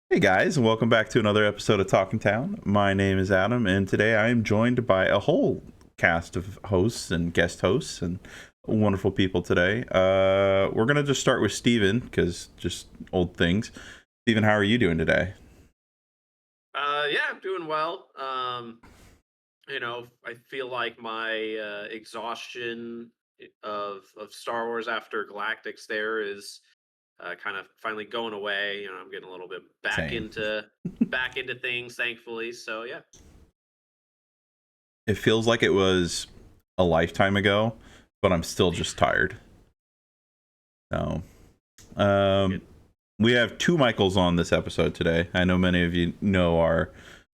Hey guys, and welcome back to another episode of Talkin Town. My name is Adam, and today I am joined by a whole cast of hosts and guest hosts and wonderful people today. We're gonna just start with Steven, because just old things. Steven, how are you doing today? Yeah, I'm doing well. I feel like my exhaustion of Star Wars after Galactics there is kind of finally going away. I'm getting a little bit Same. back into things, thankfully. So yeah, It feels like it was a lifetime ago, but I'm still just tired. So, good. um, we have two Michaels on this episode today. I know many of you know our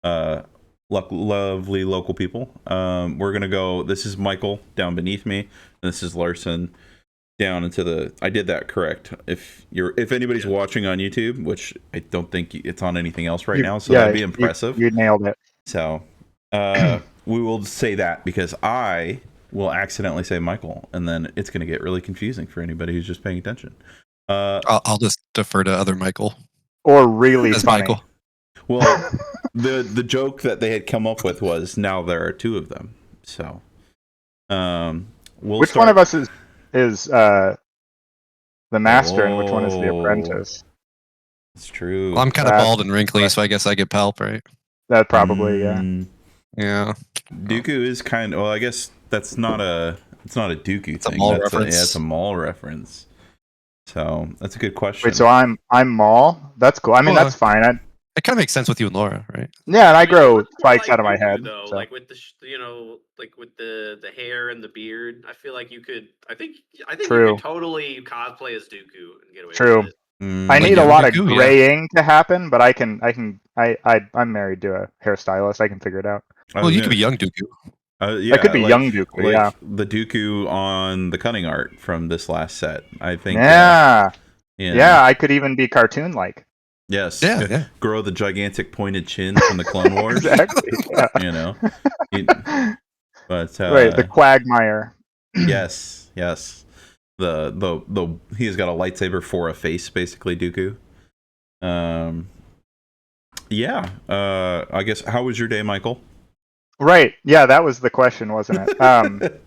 uh, lovely local people. We're gonna go. This is Michael down beneath me, and this is Larson down into the. I did that correct. If anybody's Yeah. watching on YouTube, which I don't think it's on anything else right You, now, so that'd yeah, be you, impressive. you nailed it. So, we will say that because I will accidentally say Michael, and then it's gonna get really confusing for anybody who's just paying attention. I'll just defer to other Michael Or really as funny. Michael. Well, the joke that they had come up with was now there are two of them. So, we'll Which start. one of us is the master and which one is the Oh. apprentice? It's true. Well, I'm kind of bald and wrinkly, so I guess I get palp, right? That probably, yeah. Yeah. Dooku is kind of. Well, I guess that's not a. It's not a Dooku It's a thing. Maul That's reference. it's a Maul reference. So that's a good question. Wait, so I'm Maul? That's cool. I mean, Well, that's fine. It kind of makes sense with you and Laura, right? Yeah, and I It grow looks more spikes like out of my Dooku, head. though, So. like with like with the hair and the beard. I feel like you could. I think you True. could totally cosplay as Dooku and get away True. with it. I need a young lot of Dooku, yeah. graying to happen, but I'm married to a hairstylist. I can figure it out. Well, you could be young Dooku. Yeah, I could be like, young Dooku, like yeah. the Dooku on the cutting art from this last set. I think. Yeah. Yeah. Yeah, I could even be cartoon-like. Yes. Yeah. Grow the gigantic pointed chin from the Clone Wars. Exactly. Yeah. You know. But Right, the Quagmire. yes. The he's got a lightsaber for a face, basically, Dooku. Yeah. I guess, how was your day, Michael? Right. Yeah, that was the question, wasn't it?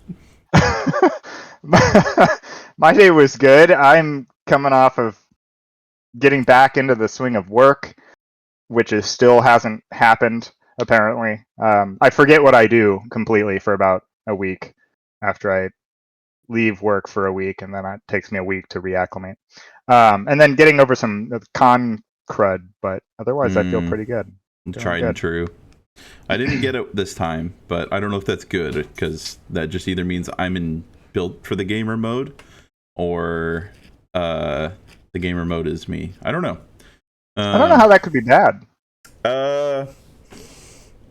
My day was good. I'm coming off of getting back into the swing of work, which is still hasn't happened, apparently. I forget what I do completely for about a week after I leave work for a week, and then it takes me a week to reacclimate. And then getting over some con crud, but otherwise I feel pretty good. Tried and true. I didn't get it this time, but I don't know if that's good, because that just either means I'm in built for the gamer mode, or the gamer mode is me. I don't know. I don't know how that could be bad. I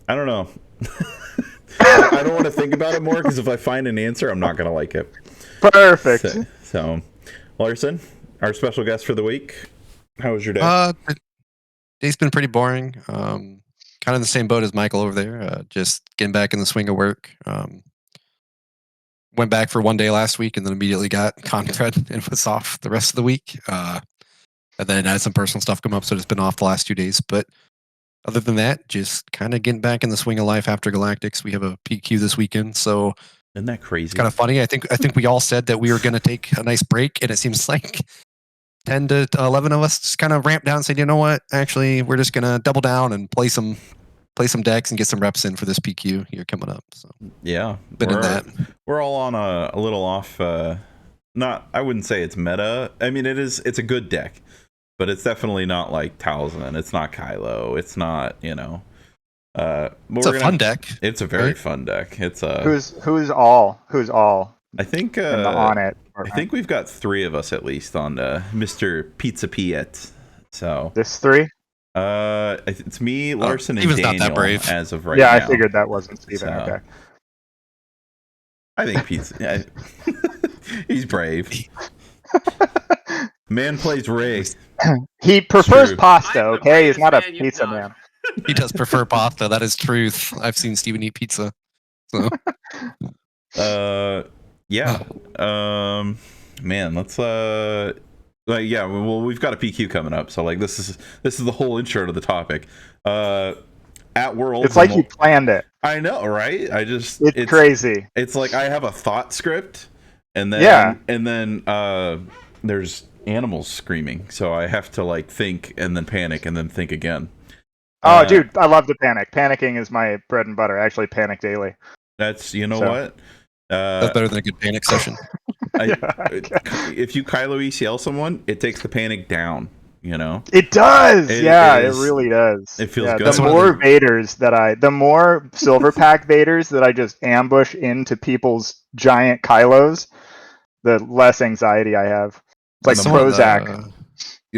don't know. I don't want to think about it more, because if I find an answer, I'm not going to like it. Perfect. So, Larson, our special guest for the week, how was your day? The day's been pretty boring. Kind of the same boat as Michael over there. Just getting back in the swing of work. Went back for one day last week and then immediately got contract and was off the rest of the week. And then I had some personal stuff come up, so it's been off the last 2 days. But other than that, just kind of getting back in the swing of life after Galactics. We have a PQ this weekend, so Isn't that crazy? it's kind of funny. I think we all said that we were going to take a nice break, and it seems like 10 to 11 of us just kind of ramped down and said, you know what? Actually, we're just going to double down and play some decks and get some reps in for this PQ here coming up. So yeah, been in that. We're all on a little off. Not, I wouldn't say it's meta. I mean, it's a good deck, but it's definitely not like Talisman. It's not Kylo. It's not, It's a fun deck. It's a very fun deck. It's Who's all? I think on it. I think we've got three of us at least on Mr. Pizza Piet. So this three. It's me, Larson, and Steven's Daniel not that brave. as of right Yeah, now. I figured that wasn't Steven. So, Okay. I think Pizza. He's brave. Man plays Ray. He prefers True. pasta. I'm the Okay, he's bravest not a man you've pizza known. man. He does prefer pasta. That is truth. I've seen Steven eat pizza. So Yeah. Man, let's Like, yeah, well, we've got a PQ coming up, so like this is the whole intro to the topic. At Worlds, It's like you planned it. I know, right? It's crazy. It's like I have a thought script, and Yeah. then there's animals screaming, so I have to like think and then panic and then think again. Oh, dude, I love to panic. Panicking is my bread and butter. I actually panic daily. That's what. That's better than a good panic session. If you Kylo ECL someone, it takes the panic down. It does. It really does. It feels good. The more silver pack Vaders that I just ambush into people's giant Kylos, the less anxiety I have. It's like Prozac.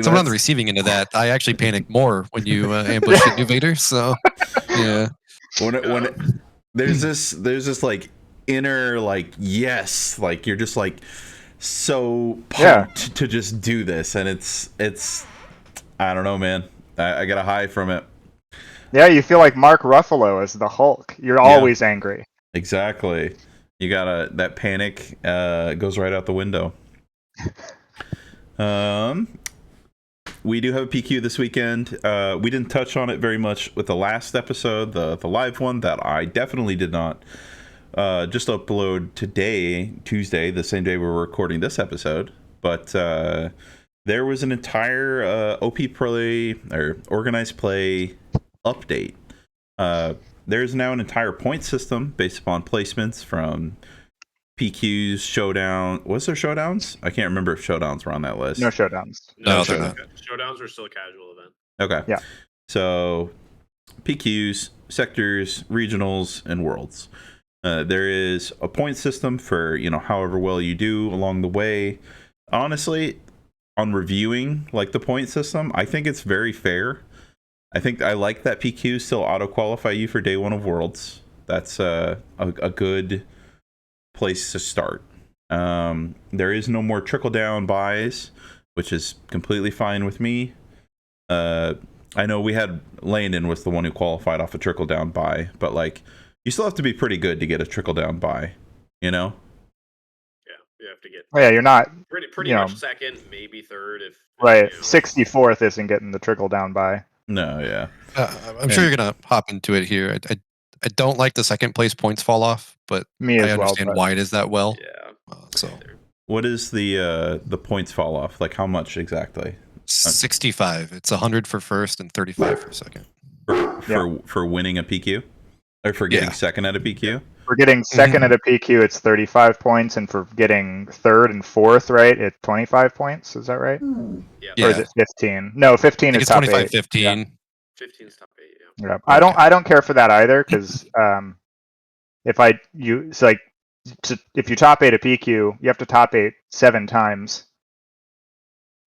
Someone on the receiving end of that, I actually panic more when you ambush a new Vader. So, yeah. When there's this like inner like yes, like you're just like so pumped to just do this, and it's I don't know, man. I got a high from it. Yeah, you feel like Mark Ruffalo as the Hulk. You're always angry. Exactly. You gotta that panic goes right out the window. We do have a PQ this weekend. We didn't touch on it very much with the last episode, the live one that I definitely did not just upload today, Tuesday, the same day we're recording this episode. But there was an entire OP play or organized play update. There's now an entire point system based upon placements from PQs, showdown. Was there showdowns? I can't remember if showdowns were on that list. No showdowns. No, they're not. Showdowns are still a casual event. Okay. Yeah. So PQs, sectors, regionals, and worlds. There is a point system for however well you do along the way. Honestly, on reviewing like the point system, I think it's very fair. I think I like that PQs still auto qualify you for day one of worlds. That's a good place to start. There is no more trickle down buys, which is completely fine with me. I know we had Landon was the one who qualified off a trickle down buy, but like you still have to be pretty good to get a trickle down buy, Yeah, you have to get. Yeah, you're not pretty much second, maybe third if. Right, 64th isn't getting the trickle down buy. No, yeah. I'm sure you're gonna hop into it here. I don't like the second place points fall off, but I understand why it is that well. Yeah. So what is the points fall off? Like how much exactly? 65. It's 100 for first and 35 for second. For winning a PQ, or for getting second at a PQ. For getting second at a PQ, it's 35 points, and for getting third and fourth, right, it's 25 points. Is that right? Yeah. Or is it 15? No, 15 is top 8. 15. Yeah. 15 is top 8. Yeah. I don't care for that either because if you top 8 a PQ, you have to top 8 7 times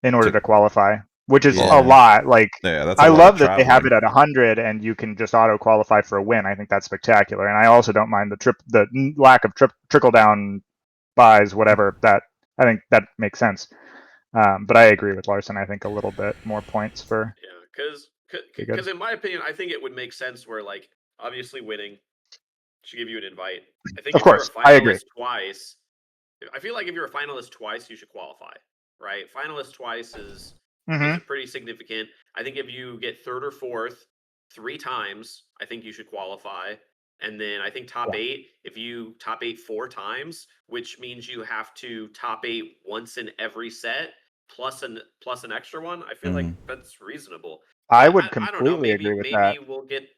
in order to qualify, which is a lot. Like I love that they have it at 100 and you can just auto qualify for a win. I think that's spectacular, and I also don't mind the lack of trickle down buys, whatever. That I think that makes sense. But I agree with Larson. I think a little bit more points for because in my opinion, I think it would make sense where like obviously winning should give you an invite. I think of course, you're a finalist I agree. Twice, I feel like if you're a finalist twice, you should qualify. Right, finalist twice is pretty significant. I think if you get third or fourth 3 times, I think you should qualify. And then I think top 8, if you top 8 4 times, which means you have to top 8 once in every set, plus an extra one. I feel like that's reasonable. I would completely agree with that. Maybe we'll get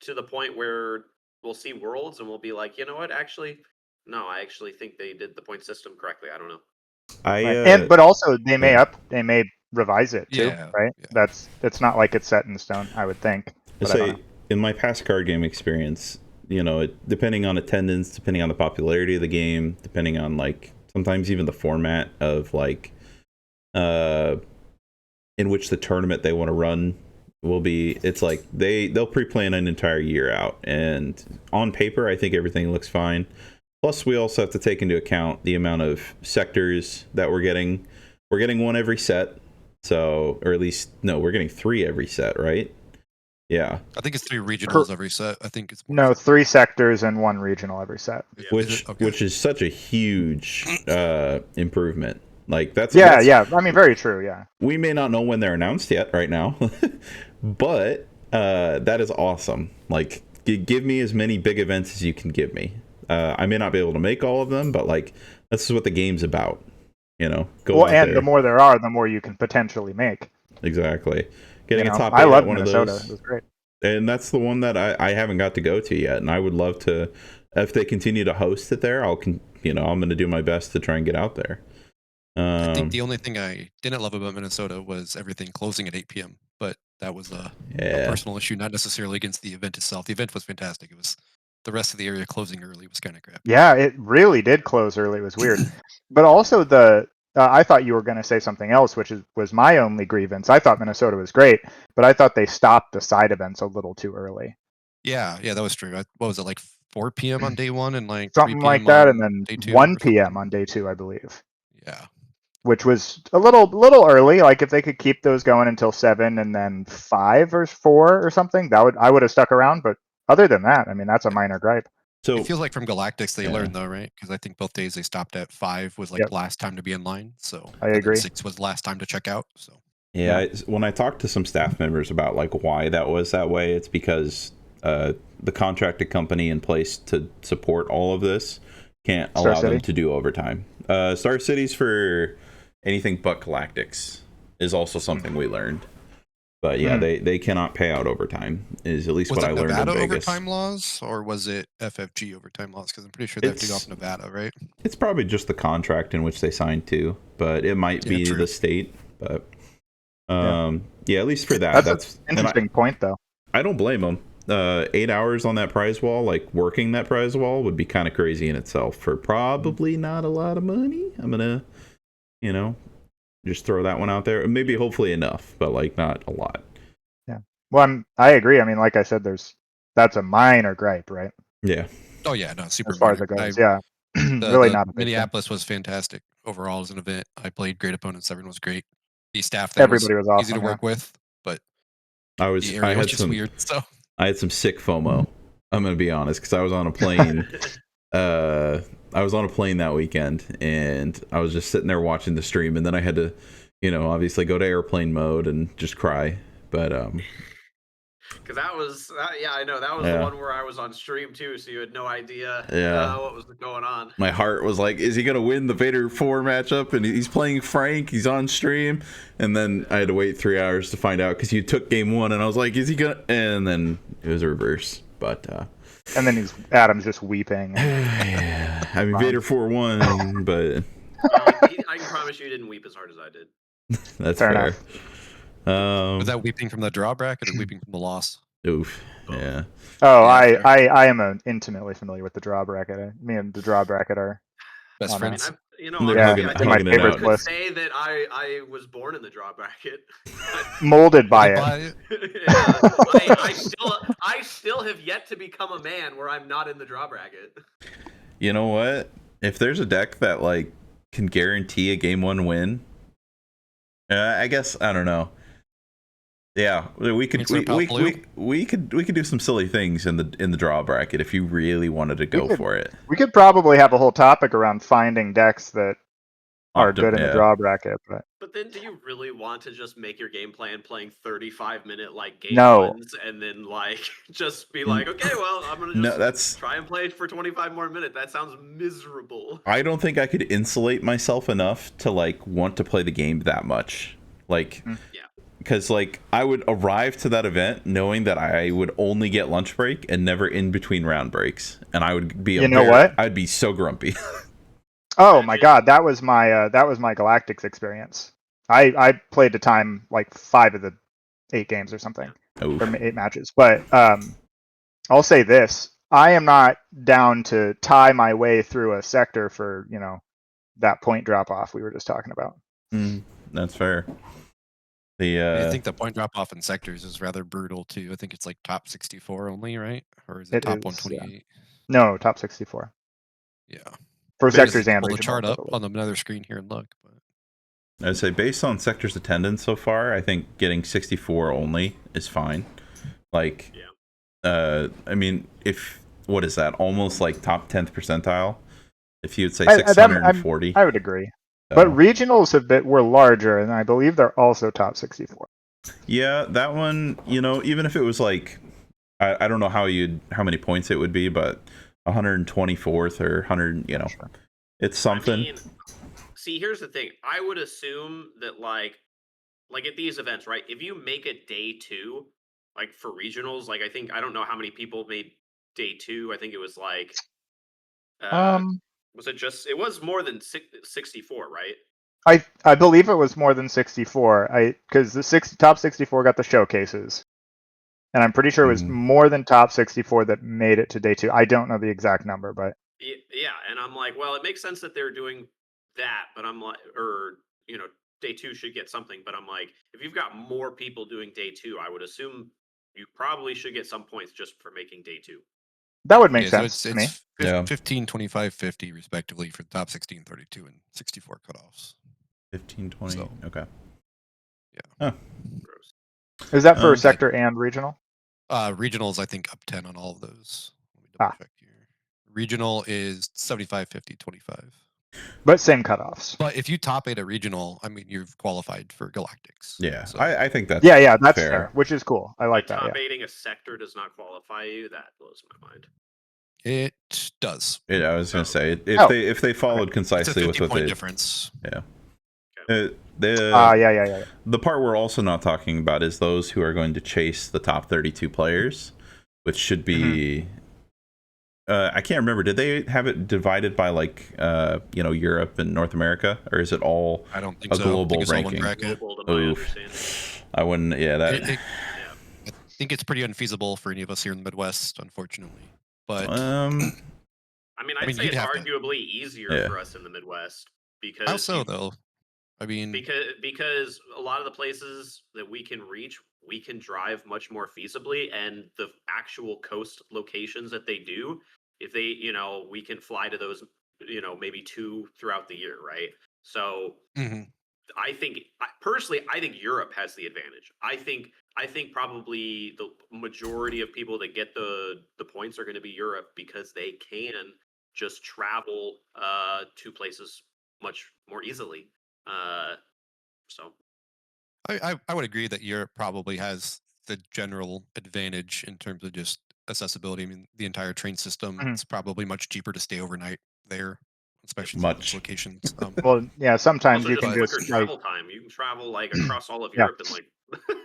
to the point where we'll see Worlds and we'll be like, you know what? Actually, no, I actually think they did the point system correctly. I don't know. But also they may revise it too, right? Yeah. It's not like it's set in stone, I would think. In my past card game experience, depending on attendance, depending on the popularity of the game, depending on like sometimes even the format of like in which the tournament they want to run will be, it's like they'll pre-plan an entire year out, and on paper I think everything looks fine. Plus we also have to take into account the amount of sectors that we're getting. We're getting 1 every set, so, or at least no, we're getting 3 every set, right? Yeah, I think it's 3 regionals every set. I think it's 3 sectors and 1 regional every set. Which is such a huge improvement. Like that's yeah. I mean, very true. Yeah. We may not know when they're announced yet right now, but that is awesome. Like, give me as many big events as you can give me. I may not be able to make all of them, but like, this is what the game's about. You know, go out and there. the more there are, the more you can potentially make. Exactly. Getting a top 8 I love at one Minnesota. of those. It was great. And that's the one that I haven't got to go to yet, and I would love to. If they continue to host it there, I'm going to do my best to try and get out there. I think the only thing I didn't love about Minnesota was everything closing at 8 p.m. But that was a personal issue, not necessarily against the event itself. The event was fantastic. It was the rest of the area closing early was kind of crap. Yeah, it really did close early. It was weird. But also I thought you were going to say something else, which was my only grievance. I thought Minnesota was great, but I thought they stopped the side events a little too early. Yeah, that was true. What was it, like 4 p.m. on day 1 and like something 3 like p.m. that, on and day then 2 1 or p.m. something? on day 2, I believe. Yeah. Which was a little early. Like if they could keep those going until 7 and then 5 or 4 or something, I would have stuck around. But other than that, I mean, that's a minor gripe. So It feels like from Galactics they Yeah. learned though, right? Because I think both days they stopped at 5 was like Yep. the last time to be in line. So I and then agree. 6 was the last time to check out. So yeah, when I talked to some staff members about like why that was that way, it's because the contracted company in place to support all of this can't Star allow them City? to do overtime. Star Cities for anything but Galactics is also something we learned. But yeah, they cannot pay out overtime. Is at least was what it I learned Nevada in Vegas. overtime laws or was it FFG overtime laws? Because I'm pretty sure they have to go off Nevada, right? It's probably just the contract in which they signed to, but it might be true. the state. But yeah, at least for that, that's an interesting point, though. I don't blame them. 8 hours on that prize wall, like working that prize wall, would be kind of crazy in itself for probably not a lot of money. I'm gonna, just throw that one out there. Maybe, hopefully enough, but like not a lot. Yeah. Well, I agree. I mean, like I said, that's a minor gripe, right? Yeah. Oh yeah, no, super. As far as it goes, yeah. Really not a big thing. Minneapolis was fantastic overall as an event. I played great opponents. Everyone was great. The staff there Everybody was awesome, easy to work with, but the area I was had just some weird. So I had some sick FOMO. I'm gonna be honest, because I was on a plane. I was on a plane that weekend, and I was just sitting there watching the stream, and then I had to, obviously go to airplane mode and just cry. But because that was I know that was the one where I was on stream too, so you had no idea what was going on. My heart was like, is he gonna win the Vader 4 matchup? And he's playing Frank, he's on stream, and then I had to wait 3 hours to find out because you took game 1, and I was like, is he gonna? And then it was a reverse. But and then Adam's just weeping. Yeah, I mean, Vader 4 won, but I can promise you didn't weep as hard as I did. That's fair. Was that weeping from the draw bracket or weeping from the loss? Oof. Yeah. Oh, yeah, I am intimately familiar with the draw bracket. Me and the draw bracket are best friends. I my favorite could say that I was born in the draw bracket. Molded by it. I still have yet to become a man where I'm not in the draw bracket. You know what? If there's a deck that like can guarantee a game 1 win, I guess I don't know. Yeah, we could do some silly things in the draw bracket if you really wanted to go for it. We could probably have a whole topic around finding decks that are good in the draw bracket. But then, do you really want to just make your game plan playing 35-minute like game ones and then like just be like, okay, well, I'm gonna just try and play for 25 more minutes? That sounds miserable. I don't think I could insulate myself enough to like want to play the game that much. Like, because like I would arrive to that event knowing that I would only get lunch break and never in between round breaks, and I would be I'd be so grumpy. Oh my god, that was my Galactics experience. I played to time like 5 of the 8 games or something, or 8 matches. But I'll say this: I am not down to tie my way through a sector for that point drop off we were just talking about. That's fair. I think the point drop off in sectors is rather brutal too. I think it's like top 64 only, right? Or is it top 128? Yeah. No, top 64. Yeah. For sectors and pull the chart up on another screen here and look. But I'd say based on sectors attendance so far, I think getting 64 only is fine. Like, I mean, what is that? Almost like top 10th percentile. If you'd say 640, I would agree. But regionals were larger, and I believe they're also top 64. Yeah, that one, even if it was like, I don't know how many points it would be, but 124th or 100, Sure. it's something. I mean, see, here's the thing. I would assume that like at these events, right? If you make it day 2, like for regionals, like I don't know how many people made day 2. I think it was like, it was more than 64, right? I believe it was more than 64. Because the top 64 got the showcases, and I'm pretty sure it was more than top 64 that made it to day 2. I don't know the exact number, but yeah, and I'm like, well, it makes sense that they're doing that, but I'm like, day 2 should get something, but I'm like, if you've got more people doing day 2, I would assume you probably should get some points just for making day 2. That would make sense so to me. It's 15, 25, 50 respectively for the top 16, 32, and 64 cutoffs. 15, 20. So, okay. Yeah. Huh. Gross. Is that for sector and regional? Regionals, I think, up 10 on all of those. Let me double check here. Regional is 75, 50, 25. But same cutoffs. But if you top 8 a regional, I mean, you've qualified for Galactics. Yeah, so. I think that's that's fair, which is cool. I like that. Top 8ing a sector does not qualify you. That blows my mind. It does. I was going to say if they followed concisely it's a 50 with point it, difference. Yeah. Okay. The part we're also not talking about is those who are going to chase the top 32 players, which should be. I can't remember. Did they have it divided by like Europe and North America, or is it all I don't think a so. global I think ranking? Global, to my understanding. I wouldn't. Yeah, that. I think it's pretty unfeasible for any of us here in the Midwest, unfortunately. But I mean, I'd say it's arguably easier Yeah. for us in the Midwest because how so though? I mean, because a lot of the places that we can reach, we can drive much more feasibly, and the actual coast locations that they do, if they, we can fly to those, maybe 2 throughout the year, right? So I think personally, I think Europe has the advantage. I think probably the majority of people that get the points are going to be Europe because they can just travel to places much more easily. So I would agree that Europe probably has the general advantage in terms of just accessibility. I mean, the entire train system, it's probably much cheaper to stay overnight there, especially in those locations. Well, yeah, sometimes also you just can quicker just travel time. You can travel like across all of Europe and like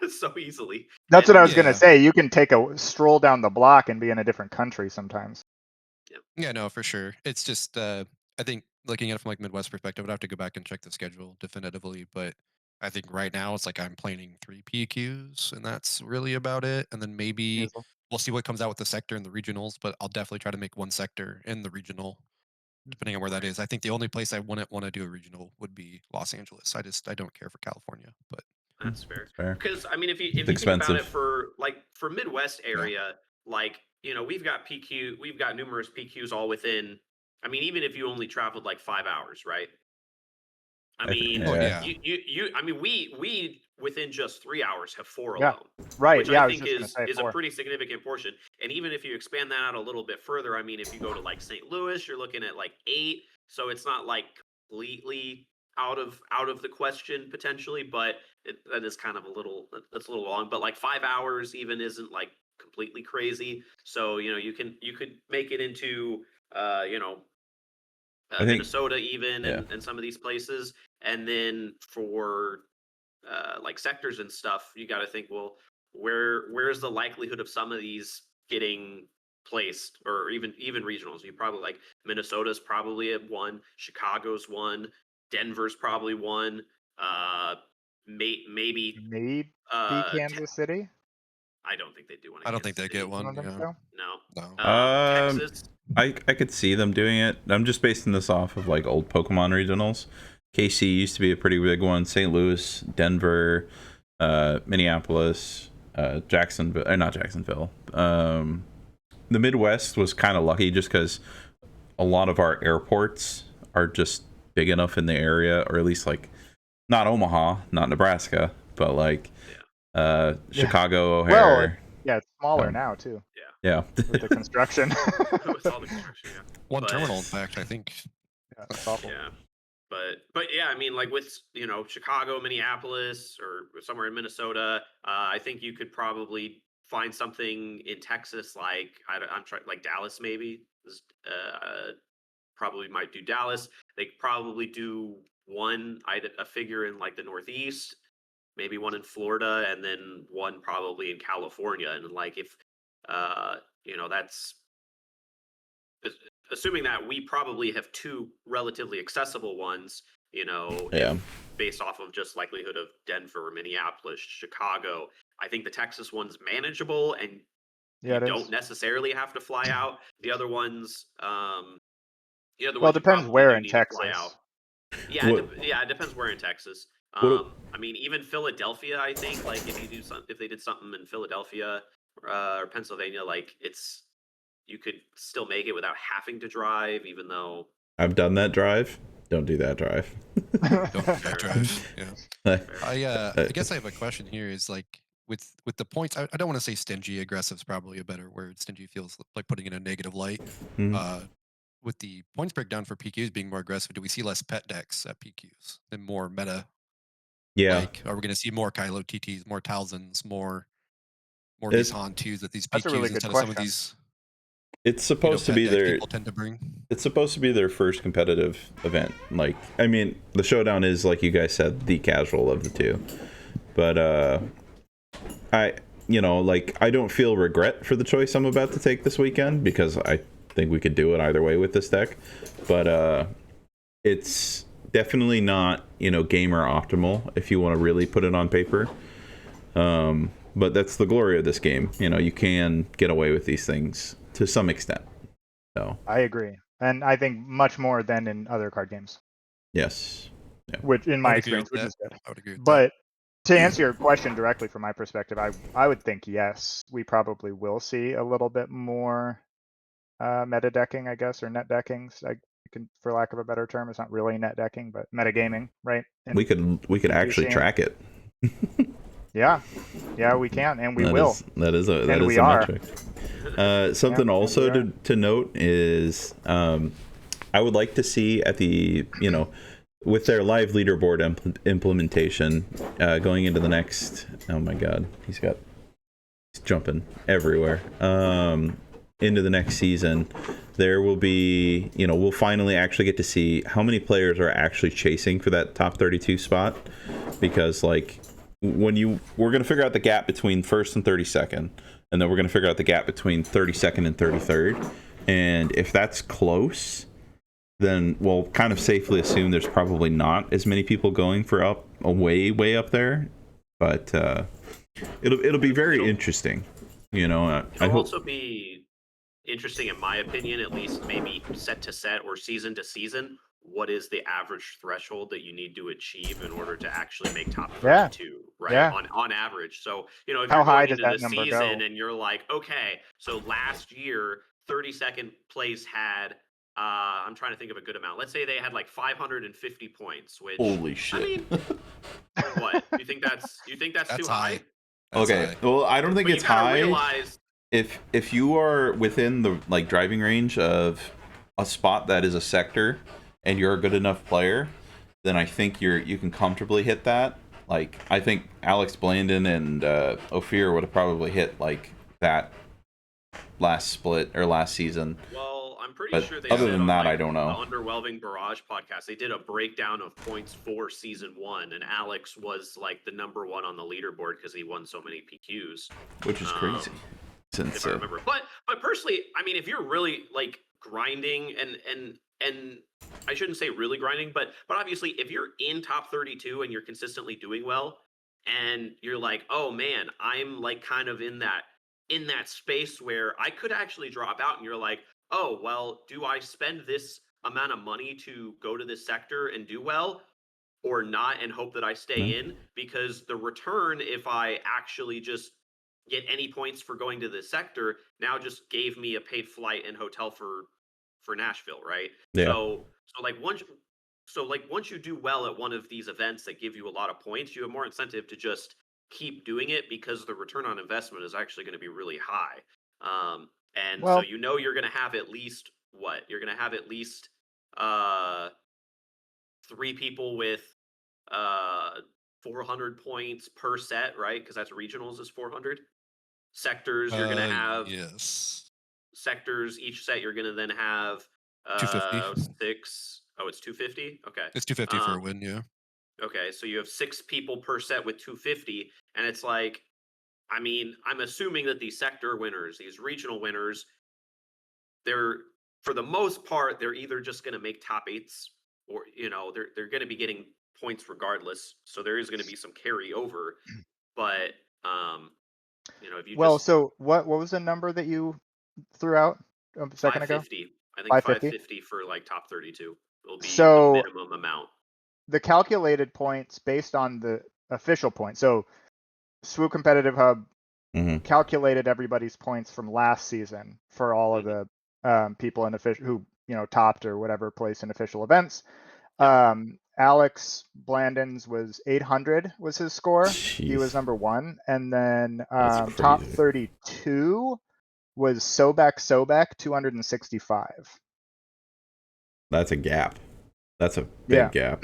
so easily. That's what I was gonna say. You can take a stroll down the block and be in a different country sometimes. Yeah, no, for sure. It's just I think looking at it from like Midwest perspective, I'd have to go back and check the schedule definitively, but I think right now it's like I'm planning 3 PQs and that's really about it. And then maybe we'll see what comes out with the sector and the regionals, but I'll definitely try to make one sector in the regional, depending on where that is. I think the only place I wouldn't want to do a regional would be Los Angeles. I don't care for California, but that's fair. Because I mean, if you it's think about it for Midwest area, like we've got numerous PQs all within. I mean, even if you only traveled like 5 hours, right? I mean, I mean, we within just 3 hours have 4 alone, right? Which yeah, I think is a pretty significant portion. And even if you expand that out a little bit further, I mean, if you go to like St. Louis, you're looking at like 8. So it's not like completely out of the question potentially, but that is kind of that's a little long. But like 5 hours even isn't like completely crazy. So you could make it into Minnesota even and some of these places. And then for like sectors and stuff, you got to think, well, where's the likelihood of some of these getting placed, or even regionals? You probably like Minnesota's probably at 1, Chicago's 1, Denver's probably 1, maybe Kansas City. I don't think they do one. I don't think they get one. No. Texas. I could see them doing it. I'm just basing this off of like old Pokemon regionals. KC used to be a pretty big one. St. Louis, Denver, Minneapolis, Jacksonville, not Jacksonville. The Midwest was kind of lucky just because a lot of our airports are just big enough in the area, or at least like not Omaha, not Nebraska, but like Chicago, O'Hare. Well, yeah, it's smaller now too. Yeah. With the construction. With all the construction, One terminal, in fact, I think. Yeah, that's awful. Yeah. But yeah, I mean, like with Chicago, Minneapolis, or somewhere in Minnesota, I think you could probably find something in Texas, like I'm trying, like Dallas, maybe. Probably might do Dallas. They probably do a figure in like the Northeast, maybe one in Florida, and then one probably in California. And like if that's assuming that we probably have two relatively accessible ones, Yeah. based off of just likelihood of Denver, Minneapolis, Chicago. I think the Texas one's manageable, and Yeah, you it don't is. necessarily have to fly out. The other ones, Well, it you depends probably where do in need to fly out. Texas. Yeah, What? it depends where in Texas. What? I mean, even Philadelphia, I think, like if they did something in Philadelphia or Pennsylvania, like you could still make it without having to drive, even though I've done that drive. Don't do that drive. Don't do that drive. Yeah. I Uh, guess I have a question here. Is like with the points. I don't want to say stingy. Aggressive is probably a better word. Stingy feels like putting in a negative light. mhm. With the points breakdown for PQs being more aggressive, do we see less pet decks at PQs and more meta? Yeah. Like, are we going to see more Kylo TTs, more Talzins, more It, these Han 2s at these That's a really PQs good instead of some of question. these it's supposed to pet be decks their people tend to bring? it's supposed to be their first competitive event. Like, I mean, the showdown is, like you guys said, the casual of the two. But I like, I don't feel regret for the choice I'm about to take this weekend, because I think we could do it either way with this deck. But it's definitely not, gamer optimal if you want to really put it on paper. But that's the glory of this game. You can get away with these things to some extent. So, I agree, and I think much more than in other card games, yes. Yeah. which in I my would agree with experience, which that. is good. I would agree with that. But to answer your question directly from my perspective, I would think yes, we probably will see a little bit more meta decking, I guess, or net decking. For lack of a better term, it's not really net decking, but metagaming, right? We could actually PCing. track it. Yeah, we can, and we That will. is a And we a are. metric. Something Yeah, also and we are. to note is, I would like to see at the with their live leaderboard implementation, going into the next. Oh my God, he's jumping everywhere. Into the next season, there will be, we'll finally actually get to see how many players are actually chasing for that top 32 spot, because like we're going to figure out the gap between first and 32nd, and then we're going to figure out the gap between 32nd and 33rd, and if that's close, then we'll kind of safely assume there's probably not as many people going for way up there, but it'll be very interesting. I it'll hope. also be interesting, in my opinion, at least maybe set to set or season to season. What is the average threshold that you need to achieve in order to actually make top 32, right? Yeah. On average. So, if How you're high going does into that the number season go? and you're like, okay, so last year, 32nd place had, I'm trying to think of a good amount. Let's say they had like 550 points, which, Holy shit. I mean, what? You think that's That's too high? That's Okay, high. well, I don't think But it's you gotta high. realize, If you are within the like driving range of a spot that is a sector, and you're a good enough player, then I think you can comfortably hit that. Like, I think Alex Blandon and Ophir would have probably hit like that last split or last season. well, I'm pretty But sure they other said than on that, like I don't know. the Underwhelming Barrage podcast, they did a breakdown of points for season 1, and Alex was like the number 1 on the leaderboard because he won so many PQs. Which is crazy. Since If I remember. But personally, I mean, if you're really like grinding and I shouldn't say really grinding, but obviously if you're in top 32 and you're consistently doing well, and you're like, oh man, I'm like kind of in that space where I could actually drop out, and you're like, oh well, do I spend this amount of money to go to this sector and do well, or not, and hope that I stay in? Because the return, if I actually just get any points for going to this sector, now just gave me a paid flight and hotel for Nashville, right? Yeah. So like once you do well at one of these events that give you a lot of points, you have more incentive to just keep doing it, because the return on investment is actually going to be really high. And so Well, you're going to have at least uh 3 people with 400 points per set, right? Because that's regionals is 400. Sectors, you're gonna have yes, sectors. Each set, you're gonna then have 250. 6. Oh, it's 250. Okay. It's 250 for a win. Yeah. Okay, so you have 6 people per set with 250, and it's like, I mean, I'm assuming that these sector winners, these regional winners, they're for the most part, they're either just going to make top 8s, or they're going to be getting points regardless. So there is going to be some carryover, but if you Well, just so what was the number that you threw out a second ago? 550, I think 550? 550 for like top 32 will be the So minimum amount. the calculated points based on the official points. So Swoop Competitive Hub calculated everybody's points from last season for all of the people in official who topped or whatever place in official events. Yep. Alex Blandon's was 800 was his score. Jeez. He was number 1, and then That's top crazy. 32 was Sobek 265. That's a gap. That's a big gap.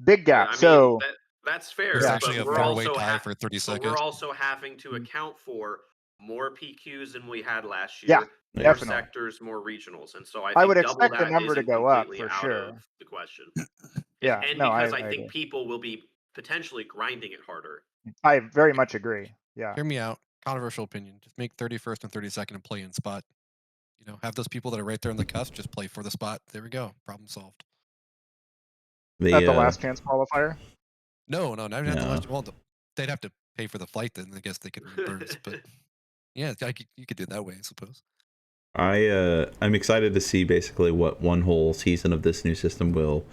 Big Yeah, gap. I So mean that's fair. There's Yeah. actually a but we're 4-way also tie for 30 but we're seconds. also having to account for more PQs than we had last Yeah, year, more definitely. sectors, more regionals, and so I I think would double expect the that number to isn't go up completely for out sure. of the question. Yeah, And no, because I I think agree. people will be potentially grinding it harder. I very much agree. Yeah. Hear me out. Controversial opinion. Just make 31st and 32nd a play-in spot. Have those people that are right there on the cusp just play for the spot. There we go. Problem solved. At the last chance qualifier? No, not even at the last. Well, they'd have to pay for the flight then. I guess they could reimburse. But yeah, you could do it that way, I suppose. I'm excited to see basically what one whole season of this new system will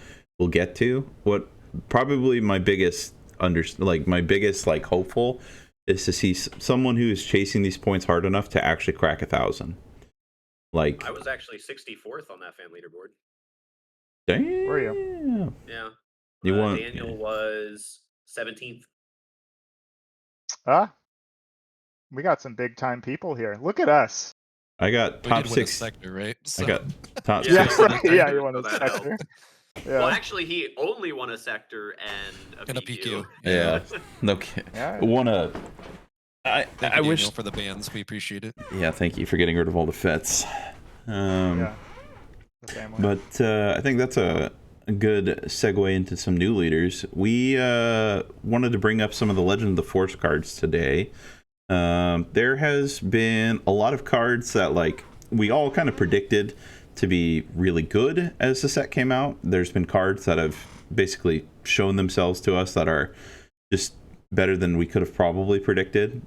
get to. What probably my biggest hopeful is to see someone who is chasing these points hard enough to actually crack 1,000. Like I was actually 64th on that fan leaderboard. Damn. Were you? Yeah. You want Daniel was 17th. We got some big time people here. Look at us. I got top 6 sector, right? I got top Yeah, 6. right. Yeah, you so won a that sector. helped. Yeah. Well, actually, he only won a sector and a PQ. Yeah. Okay. Yeah. Wanna I wish Daniel, for the bans. We appreciate it. Yeah, thank you for getting rid of all the fets. Yeah. The family. But I think that's a good segue into some new leaders. We wanted to bring up some of the Legend of the Force cards today. There has been a lot of cards that we all kind of predicted to be really good as the set came out. There's been cards that have basically shown themselves to us that are just better than we could have probably predicted.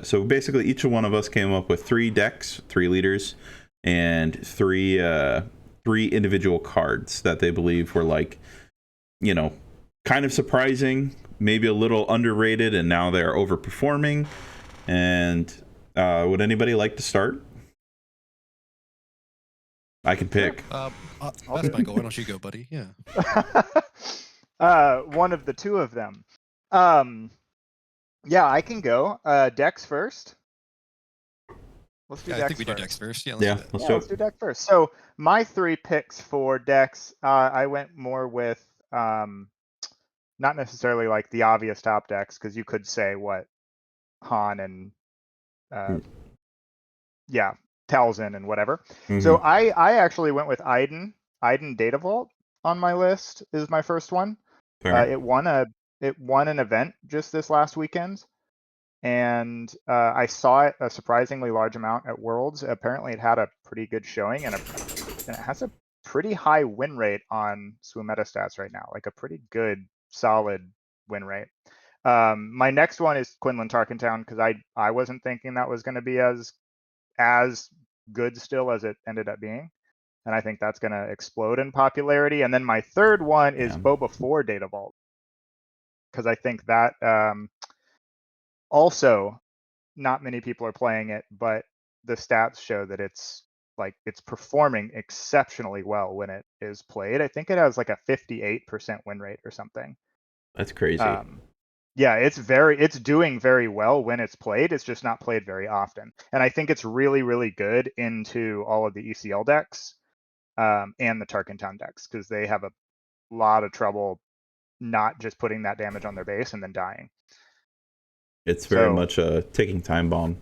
So basically each one of us came up with 3 decks, 3 leaders, and 3 individual cards that they believe were kind of surprising, maybe a little underrated, and now they're overperforming. And would anybody like to start? I can pick. That's Michael. Why don't you go, buddy? Yeah. One of the 2 of them. Yeah, I can go. Dex first. Let's do Dex I think we first. do Dex first. Yeah, Let's do Dex first. So my 3 picks for Dex, I went more with not necessarily like the obvious top decks, because you could say what Han and Talzin and whatever. Mm-hmm. So I actually went with Iden Data Vault on my list is my first one. It won an event just this last weekend, and I saw it a surprisingly large amount at Worlds. Apparently it had a pretty good showing, and it has a pretty high win rate on Swim Meta Stats right now, like a pretty good solid win rate. My next one is Quinlan Tarkentown, because I wasn't thinking that was going to be as good still as it ended up being, and I think that's going to explode in popularity. And then my third one is Boba 4 Data Vault, because I think that also not many people are playing it, but the stats show that it's performing exceptionally well when it is played. I think it has like a 58% win rate or something. That's crazy. Yeah, it's doing very well when it's played. It's just not played very often. And I think it's really, really good into all of the ECL decks and the Tarkentown decks, because they have a lot of trouble not just putting that damage on their base and then dying. It's very much a ticking time bomb,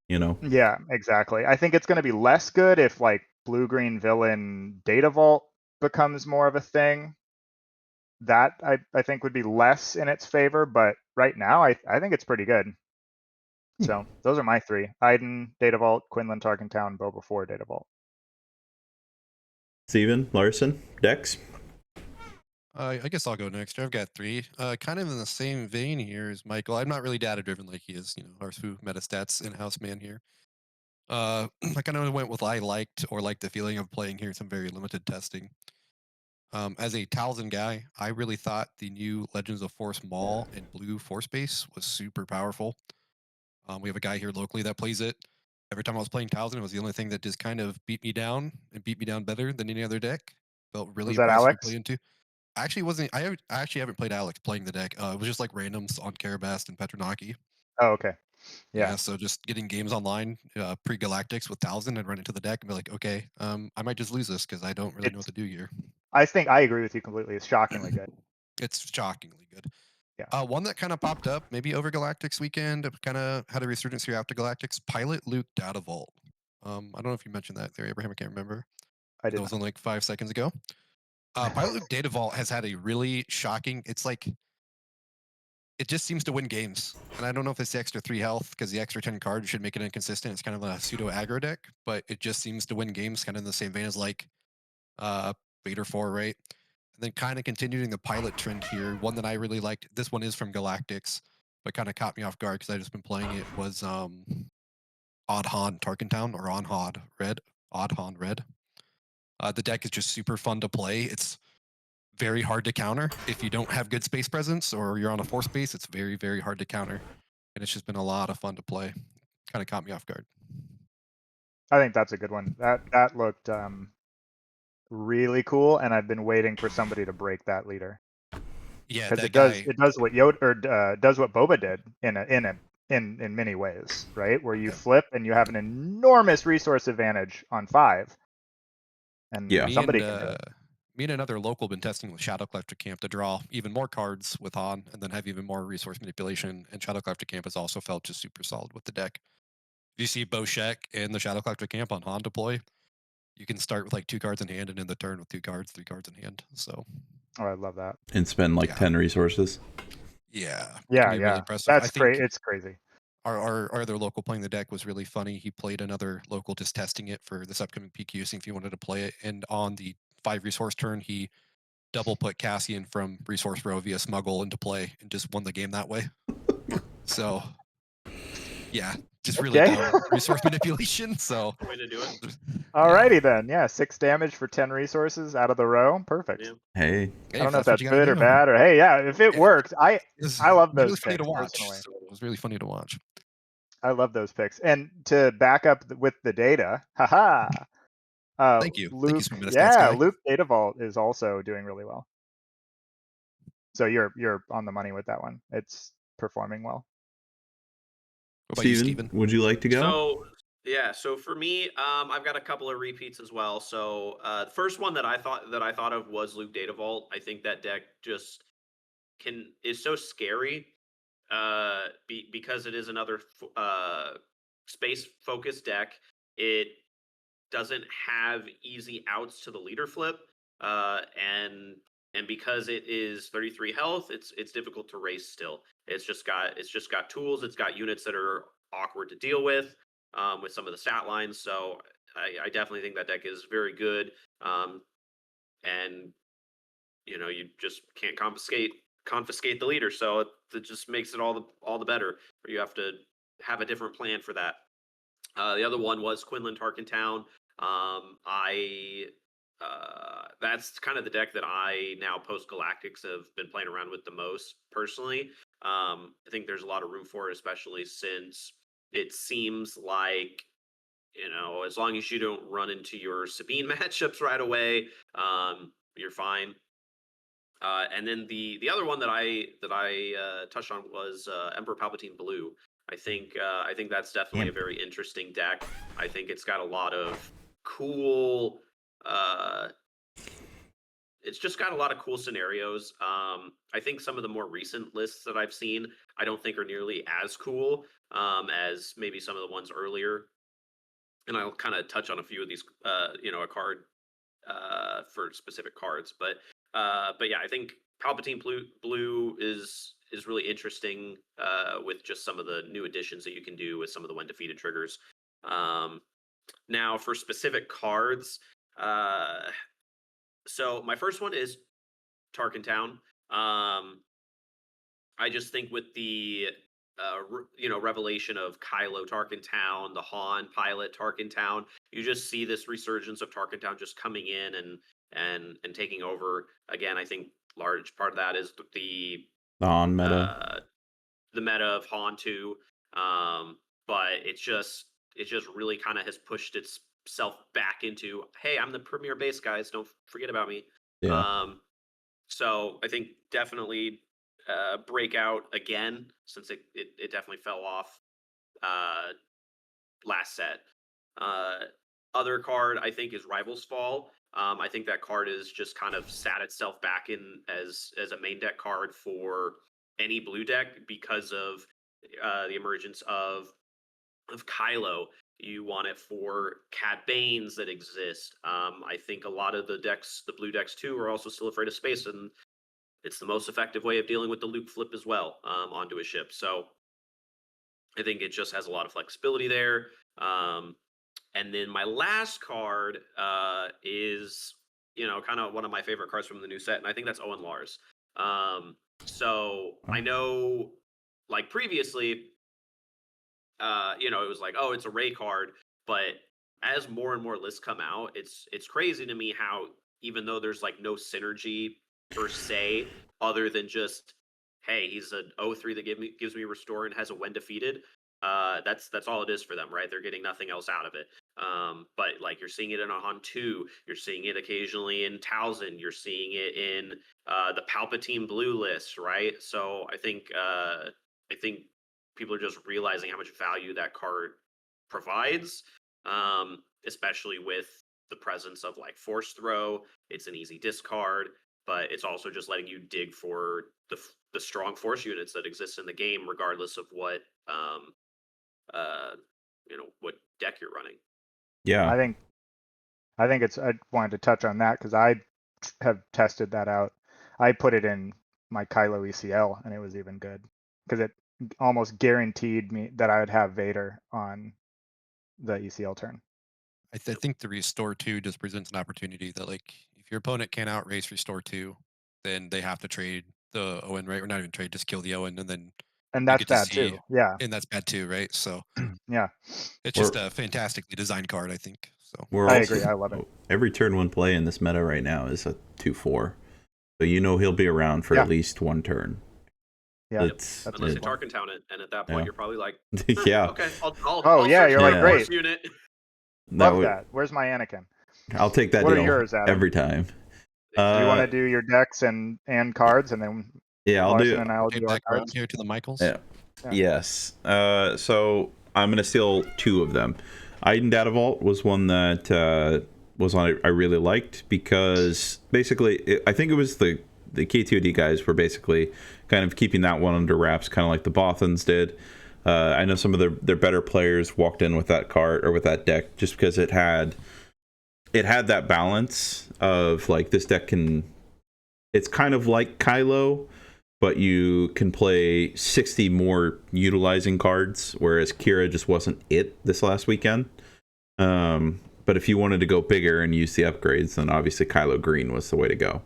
Yeah, exactly. I think it's going to be less good if like blue-green villain data vault becomes more of a thing. That I think would be less in its favor, but right now I think it's pretty good. So those are my three: Iden, Data Vault, Quinlan, Tarkin Town, Boba 4, Data Vault. Steven, Larson, Dex. I guess I'll go next. I've got three. Kind of in the same vein here as Michael. I'm not really data driven like he is. Arsu Metastats in-house man here. I kind of went with I liked the feeling of playing here some very limited testing. As a Talzin guy, I really thought the new Legends of Force Maul and Blue Force Base was super powerful. We have a guy here locally that plays it. Every time I was playing Talzin, it was the only thing that just kind of beat me down better than any other deck. Felt really Was that impressive to Alex? play into. I actually haven't played Alex playing the deck. It was just like randoms on Karabast and Petronaki. Oh, okay. Yeah. So just getting games online pre-Galactics with Talzin and run into the deck and be like, okay, I might just lose this because I don't really know what to do here. I think I agree with you completely. It's shockingly good. It's shockingly good. Yeah. One that kind of popped up maybe over Galactics weekend, kind of had a resurgence here after Galactics. Pilot Luke Data Vault. I don't know if you mentioned that there, Abraham. I can't remember. I did. That was only like 5 seconds ago. Pilot Luke Data Vault has had a really shocking. It's like it just seems to win games, and I don't know if it's the extra 3 health because the extra 10 cards should make it inconsistent. It's kind of a pseudo aggro deck, but it just seems to win games, kind of in the same vein as like Vader 4, right? And then kind of continuing the pilot trend here. One that I really liked. This one is from Galactics, but kind of caught me off guard because I just been playing it. Was Odd Han Tarkin Town or On Hod Red. Odd Han Red. The deck is just super fun to play. It's very hard to counter if you don't have good space presence or you're on a force base. It's very, very hard to counter, and it's just been a lot of fun to play. Kind of caught me off guard. I think that's a good one. That looked really cool, and I've been waiting for somebody to break that leader. Yeah, because it does what Yoda or does what Boba did in many ways, right? Where you flip and you have an enormous resource advantage on 5, and somebody can do it. Me and another local been testing with Shadow Collector Camp to draw even more cards with Han and then have even more resource manipulation. And Shadow Collector Camp has also felt just super solid with the deck. If you see Boshek in the Shadow Collector Camp on Han deploy, you can start with like 2 cards in hand and end the turn with 2 cards, 3 cards in hand. So, oh, I love that. And spend like 10 resources. Yeah, really impressive. That's great. It's crazy. Our other local playing the deck was really funny. He played another local just testing it for this upcoming PQ, seeing if he wanted to play it. And on the 5 resource turn, he double put Cassian from resource row via smuggle into play and just won the game that way. So, yeah, just really dumb resource manipulation. So, way to do it. Alrighty then. Yeah, 6 damage for 10 resources out of the row. Perfect. Yeah. Hey, I don't know if that's good or bad or hey, yeah, if it works, I love those really picks funny to watch. personally. So it was really funny to watch. I love those picks. And to back up with the data, haha. Thank you. Luke, Thank you, guy. Luke Data Vault is also doing really well. So you're on the money with that one. It's performing well. What about you, Steven? Would you like to go? So for me, I've got a couple of repeats as well. So the first one that I thought of was Luke Data Vault. I think that deck just is so scary because it is another space focused deck. It doesn't have easy outs to the leader flip, and because it is 33 health, it's difficult to race still. It's just got tools. It's got units that are awkward to deal with some of the stat lines. So I definitely think that deck is very good. And you just can't confiscate the leader. So it just makes it all the better. Or you have to have a different plan for that. The other one was Quinlan Tarkin Town. That's kind of the deck that I now post Galactics have been playing around with the most personally. I think there's a lot of room for it, especially since it seems like as long as you don't run into your Sabine matchups right away, you're fine. And then the other one that I touched on was Emperor Palpatine Blue. I think that's definitely a very interesting deck. I think it's got a lot of cool. it's just got a lot of cool scenarios. I think some of the more recent lists that I've seen, I don't think are nearly as cool as maybe some of the ones earlier. And I'll kind of touch on a few of these, a card for specific cards. But yeah, I think Palpatine Blue is really interesting with just some of the new additions that you can do with some of the when defeated triggers. Now for specific cards, so my first one is Tarkin Town. I just think with the revelation of Kylo Tarkin Town, the Han pilot Tarkin Town, you just see this resurgence of Tarkin Town just coming in and taking over again. I think large part of that is the Han meta, the meta of Han 2, but it's just really kind of has pushed itself back into, hey, I'm the premier base, guys, don't forget about me. Yeah. So I think definitely breakout again, since it definitely fell off last set. Other card I think is Rivals Fall. I think that card is just kind of sat itself back in as a main deck card for any blue deck because of the emergence of Kylo. You want it for Cad Banes that exist. I think a lot of the blue decks too, are also still afraid of space, and it's the most effective way of dealing with the Luke flip as well onto a ship. So I think it just has a lot of flexibility there. And then my last card is, kind of one of my favorite cards from the new set, and I think that's Owen Lars. So I know, like previously, it was like, oh, it's a Ray card, but as more and more lists come out, it's crazy to me how, even though there's like no synergy per se, other than just, hey, he's an 0-3 that gives me restore and has a when defeated. That's all it is for them, right? They're getting nothing else out of it. But like, you're seeing it in a Han 2, you're seeing it occasionally in Talzin, you're seeing it in the Palpatine Blue list, right? So I think people are just realizing how much value that card provides, especially with the presence of like Force Throw. It's an easy discard, but it's also just letting you dig for the strong Force units that exist in the game, regardless of what what deck you're running. Yeah, I think I wanted to touch on that because I have tested that out. I put it in my Kylo ECL and it was even good because it almost guaranteed me that I would have Vader on the ECL turn. I think the Restore 2 just presents an opportunity that, like, if your opponent can't outrace Restore 2, then they have to trade the Owen, right? Or not even trade, just kill the Owen, and then that's bad too. Yeah. And that's bad too, right? So yeah. It's just a fantastically designed card, I think. So I agree. I love it. Every turn one play in this meta right now is a 2/4. So he'll be around for at least one turn. Yeah. Unless you Tarkin Town it, and at that point you're probably like, yeah. Okay, I'll you're like, great. Unit. Love that. Where's my Anakin? I'll take that what deal are yours, Adam? every time. Do you want to do your decks and cards, and then I'll Larson and I'll do our back around cards here to the Michaels? Yeah. Yes. So I'm going to steal two of them. Iden Data Vault was one that was one I really liked because basically I think it was the K2D guys were basically kind of keeping that one under wraps, kind of like the Bothans did. I know some of their better players walked in with that card or with that deck just because it had that balance of like this deck it's kind of like Kylo, but you can play 60 more utilizing cards, whereas Kira just wasn't it this last weekend. But if you wanted to go bigger and use the upgrades, then obviously Kylo Green was the way to go.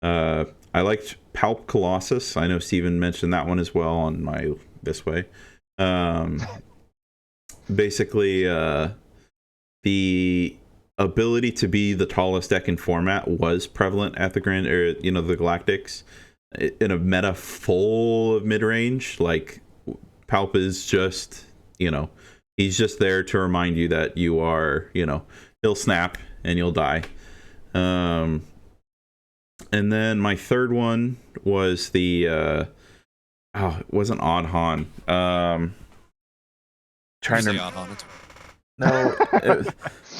I liked Palp Colossus. I know Steven mentioned that one as well on my this way. Basically, the ability to be the tallest deck in format was prevalent at the the Galactics. In a meta full of mid-range, like Palp is just, he's just there to remind you that you are, he'll snap and you'll die. And then my third one was the it wasn't Odd Han. Trying to Odd Han. No,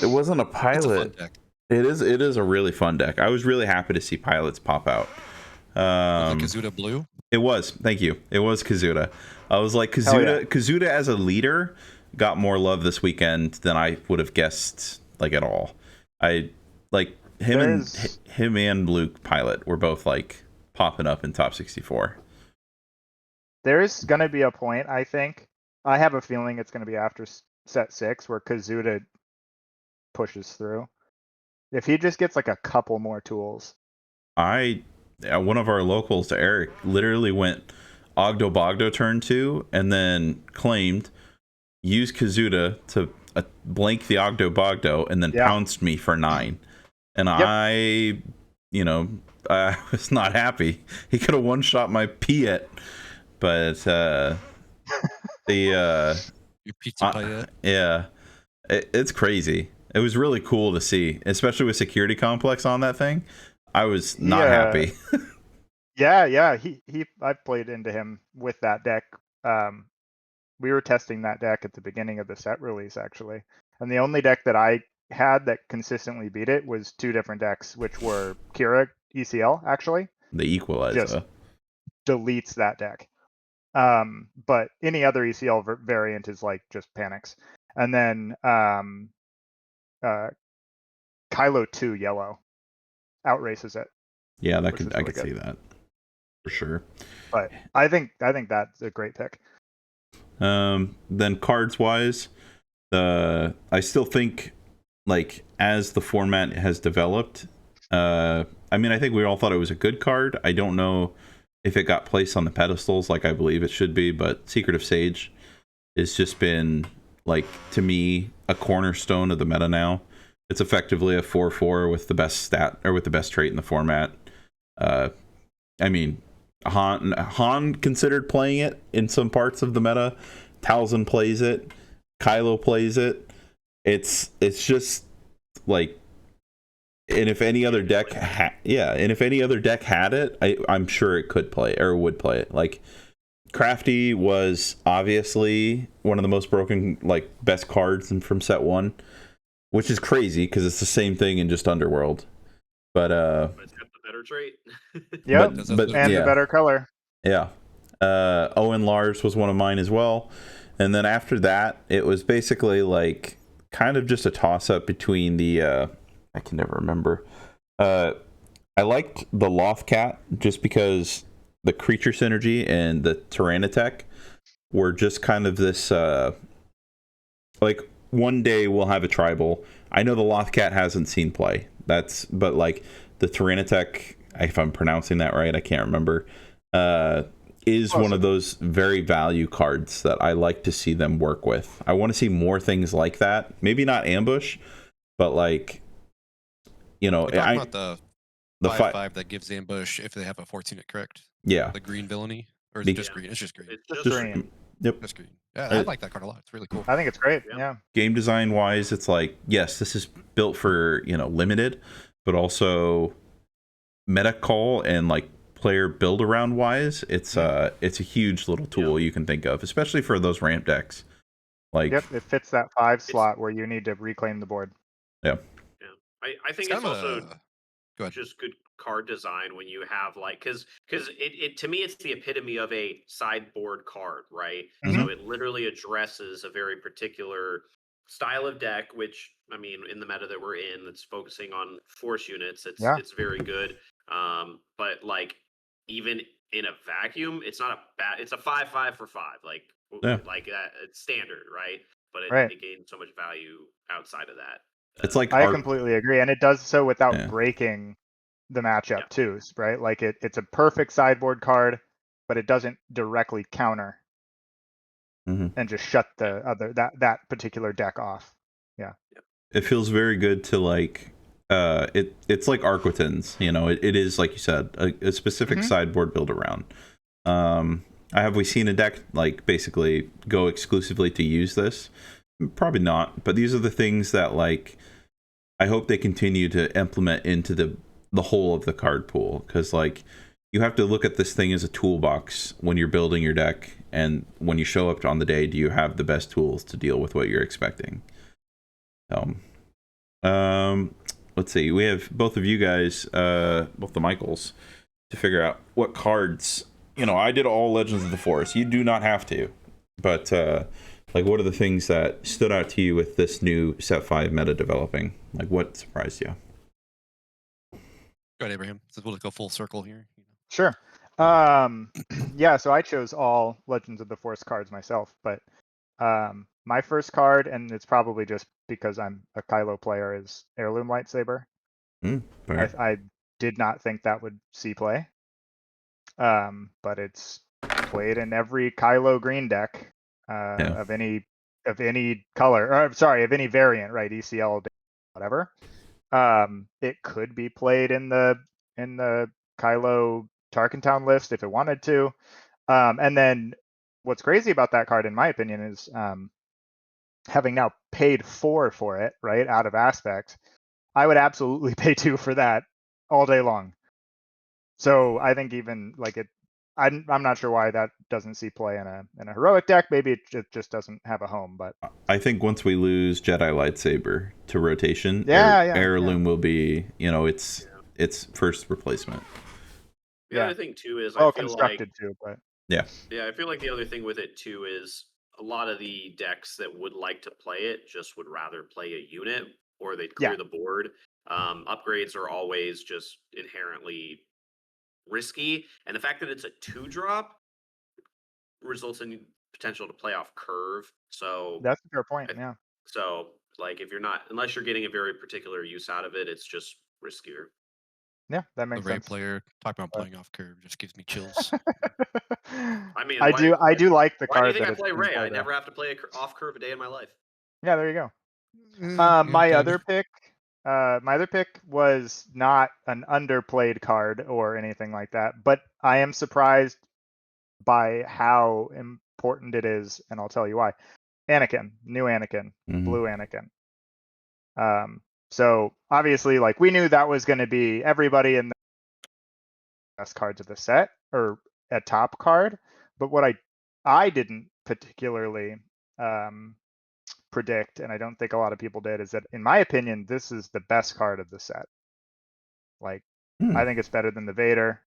it wasn't a pilot. It is a really fun deck. I was really happy to see pilots pop out. Was it Kazuda blue? It was. Thank you. It was Kazuda. I was like, yeah. Kazuda as a leader got more love this weekend than I would have guessed, like, at all. I like him and Blue Pilot were both like popping up in top 64. There's gonna be a point, I think. I have a feeling it's gonna be after set 6 where Kazuda pushes through. If he just gets like a couple more tools. One of our locals, Eric, literally went Ogdo Bogdo turn 2 and then claimed, used Kazuda to blank the Ogdo Bogdo and then pounced me for 9. And I was not happy. He could have one-shot my Piet, but Your pizza Piet? Yeah, it's crazy. It was really cool to see, especially with Security Complex on that thing. I was not happy. Yeah. I played into him with that deck. We were testing that deck at the beginning of the set release, actually. And the only deck that I had that consistently beat it was 2 different decks, which were Kira ECL, actually. The Equalizer just deletes that deck. But any other ECL variant is like just panics. And then Kylo 2 yellow outraces it. Yeah, I could see that for sure. But I think that's a great pick. Then cards wise, I still think, like, as the format has developed, I think we all thought it was a good card. I don't know if it got placed on the pedestals like I believe it should be, but Secret of Sage has just been, like, to me, a cornerstone of the meta now. It's effectively a 4/4 with the best stat, or with the best trait in the format. Han considered playing it in some parts of the meta. Talzin plays it. Kylo plays it. It's just like, and if any other deck had it, I'm sure it could play or would play it. Like, Crafty was obviously one of the most broken, like, best cards from set 1, which is crazy because it's the same thing in just Underworld. But it's got the better trait. Yep, and the better color. Yeah. Owen Lars was one of mine as well. And then after that, it was basically like kind of just a toss-up between the I can never remember. I liked the Lothcat just because the creature synergy and the Tyrannotech were just kind of this like, one day we'll have a tribal. I know the Lothcat hasn't seen play. But like the Tyrannotech, if I'm pronouncing that right, I can't remember, is one of those very value cards that I like to see them work with. I want to see more things like that. Maybe not ambush, but like, about the 5/5 that gives ambush if they have a 14 it, correct? Yeah. The green villainy? Or is it just green? It's just green. It's just green. Yep. Just green. Yeah, I like that card a lot. It's really cool. I think it's great. Yeah. Game design wise, it's like, yes, this is built for, limited, but also meta call and like player build around wise, it's a huge little tool you can think of, especially for those ramp decks. Like, yep, it fits that 5 slot where you need to reclaim the board. Yeah. I think it's also just good card design when you have, like, because it to me it's the epitome of a sideboard card, right? So it literally addresses a very particular style of deck, which, I mean, in the meta that we're in, that's focusing on force units, it's very good. But like, even in a vacuum, it's not a bad. It's a 5/5 for 5, like that. It's standard, right? But it gains so much value outside of that. It's like, I completely agree, and it does so without breaking the matchup too, right? Like, it's a perfect sideboard card, but it doesn't directly counter and just shut the other that particular deck off. Yeah. It feels very good to, like, it's like Arquitins, it is, like you said, a specific sideboard build around. Have we seen a deck like basically go exclusively to use this? Probably not, but these are the things that, like, I hope they continue to implement into the whole of the card pool, because, like, you have to look at this thing as a toolbox when you're building your deck, and when you show up on the day, do you have the best tools to deal with what you're expecting? let's see. We have both of you guys, both the Michaels, to figure out what cards. I did all Legends of the Forest. You do not have to, but like, what are the things that stood out to you with this new Set 5 meta developing? Like, what surprised you? Go ahead, Abraham. So we'll just go full circle here. Sure. Yeah, so I chose all Legends of the Forest cards myself, but my first card, and it's probably just because I'm a Kylo player, is Heirloom Lightsaber. I did not think that would see play, but it's played in every Kylo green deck of any color, or sorry, of any variant, right? ECL, whatever. It could be played in the Kylo Tarkin Town list if it wanted to. And then what's crazy about that card, in my opinion, is having now paid for it, right, out of aspect, I would absolutely pay 2 for that all day long. So I think even like it, I'm not sure why that doesn't see play in a heroic deck. Maybe it just doesn't have a home. But I think once we lose Jedi Lightsaber to rotation, Heirloom will be, its first replacement. The other thing too is well I feel constructed like too, but yeah, I feel like the other thing with it too is a lot of the decks that would like to play it just would rather play a unit or they'd clear the board. Upgrades are always just inherently risky, and the fact that it's a 2-drop results in potential to play off curve. So that's a fair point. Yeah. So like if you're not, unless you're getting a very particular use out of it, it's just riskier. Yeah, that makes the Ray sense. player talk about playing off curve just gives me chills. I mean, I do like the why do you card think that I play Ray? I there. never have to play off curve a day in my life. Yeah, there you go. My other pick was not an underplayed card or anything like that, but I am surprised by how important it is, and I'll tell you why. Anakin, new Anakin, blue Anakin. So obviously, like, we knew that was going to be everybody in the best cards of the set, or a top card, but what I didn't particularly predict, and I don't think a lot of people did, is that, in my opinion, this is the best card of the set. Like, I think it's better than the Vader,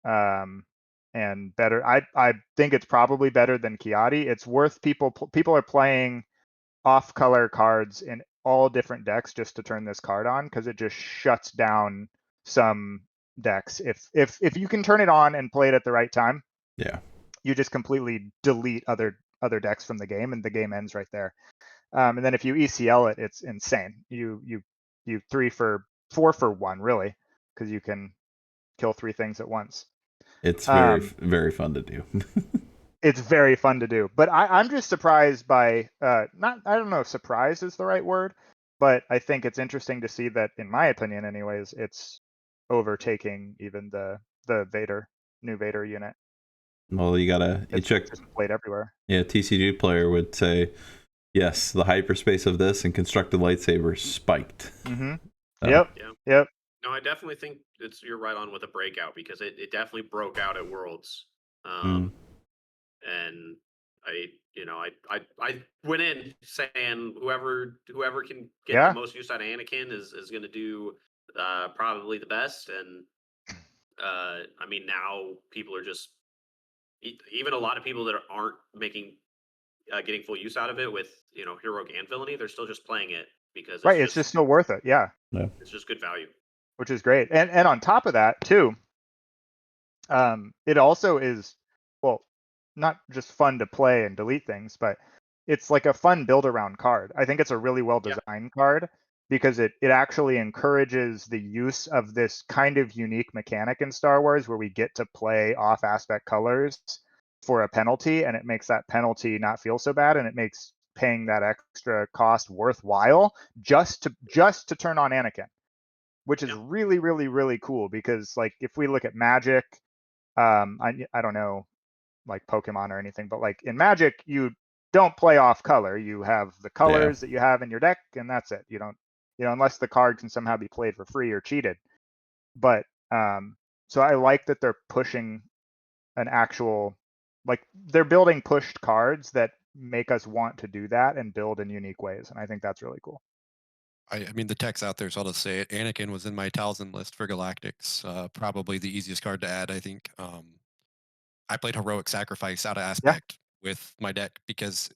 and better. I think it's probably better than Kiadi. It's worth people are playing off-color cards in all different decks just to turn this card on, because it just shuts down some decks. If you can turn it on and play it at the right time, you just completely delete other decks from the game, and the game ends right there. And then if you ECL it, it's insane. You 4 for 1, really, because you can kill 3 things at once. It's very fun to do. It's very fun to do, but I'm just surprised by I don't know if surprise is the right word, but I think it's interesting to see that, in my opinion anyways, it's overtaking even the new Vader unit. Well, you check. Just played everywhere. Yeah, TCG player would say, yes, the hyperspace of this and constructed lightsaber spiked. Mm-hmm. So. Yep. No, I definitely think you're right on with a breakout, because it definitely broke out at Worlds. And I went in saying whoever can get the most use out of Anakin is going to do probably the best. And I mean, now people are just, even a lot of people that aren't making getting full use out of it with heroic and villainy, they're still just playing it because it's just still worth it. Yeah, it's just good value, which is great. And on top of that too, it also is, well, not just fun to play and delete things, but it's like a fun build around card. I think it's a really well designed card, because it actually encourages the use of this kind of unique mechanic in Star Wars, where we get to play off aspect colors for a penalty, and it makes that penalty not feel so bad, and it makes paying that extra cost worthwhile just to turn on Anakin, which is really, really, really cool. Because, like, if we look at Magic, I don't know, like, Pokemon or anything, but like in Magic, you don't play off color. You have the colors that you have in your deck, and that's it. You don't, unless the card can somehow be played for free or cheated. But so I like that they're pushing an actual, like, they're building pushed cards that make us want to do that and build in unique ways, and I think that's really cool. I mean, the text out there, so I'll just say it. Anakin was in my Talzin list for Galactics. Probably the easiest card to add, I think. I played Heroic Sacrifice out of Yeah. Aspect with my deck because,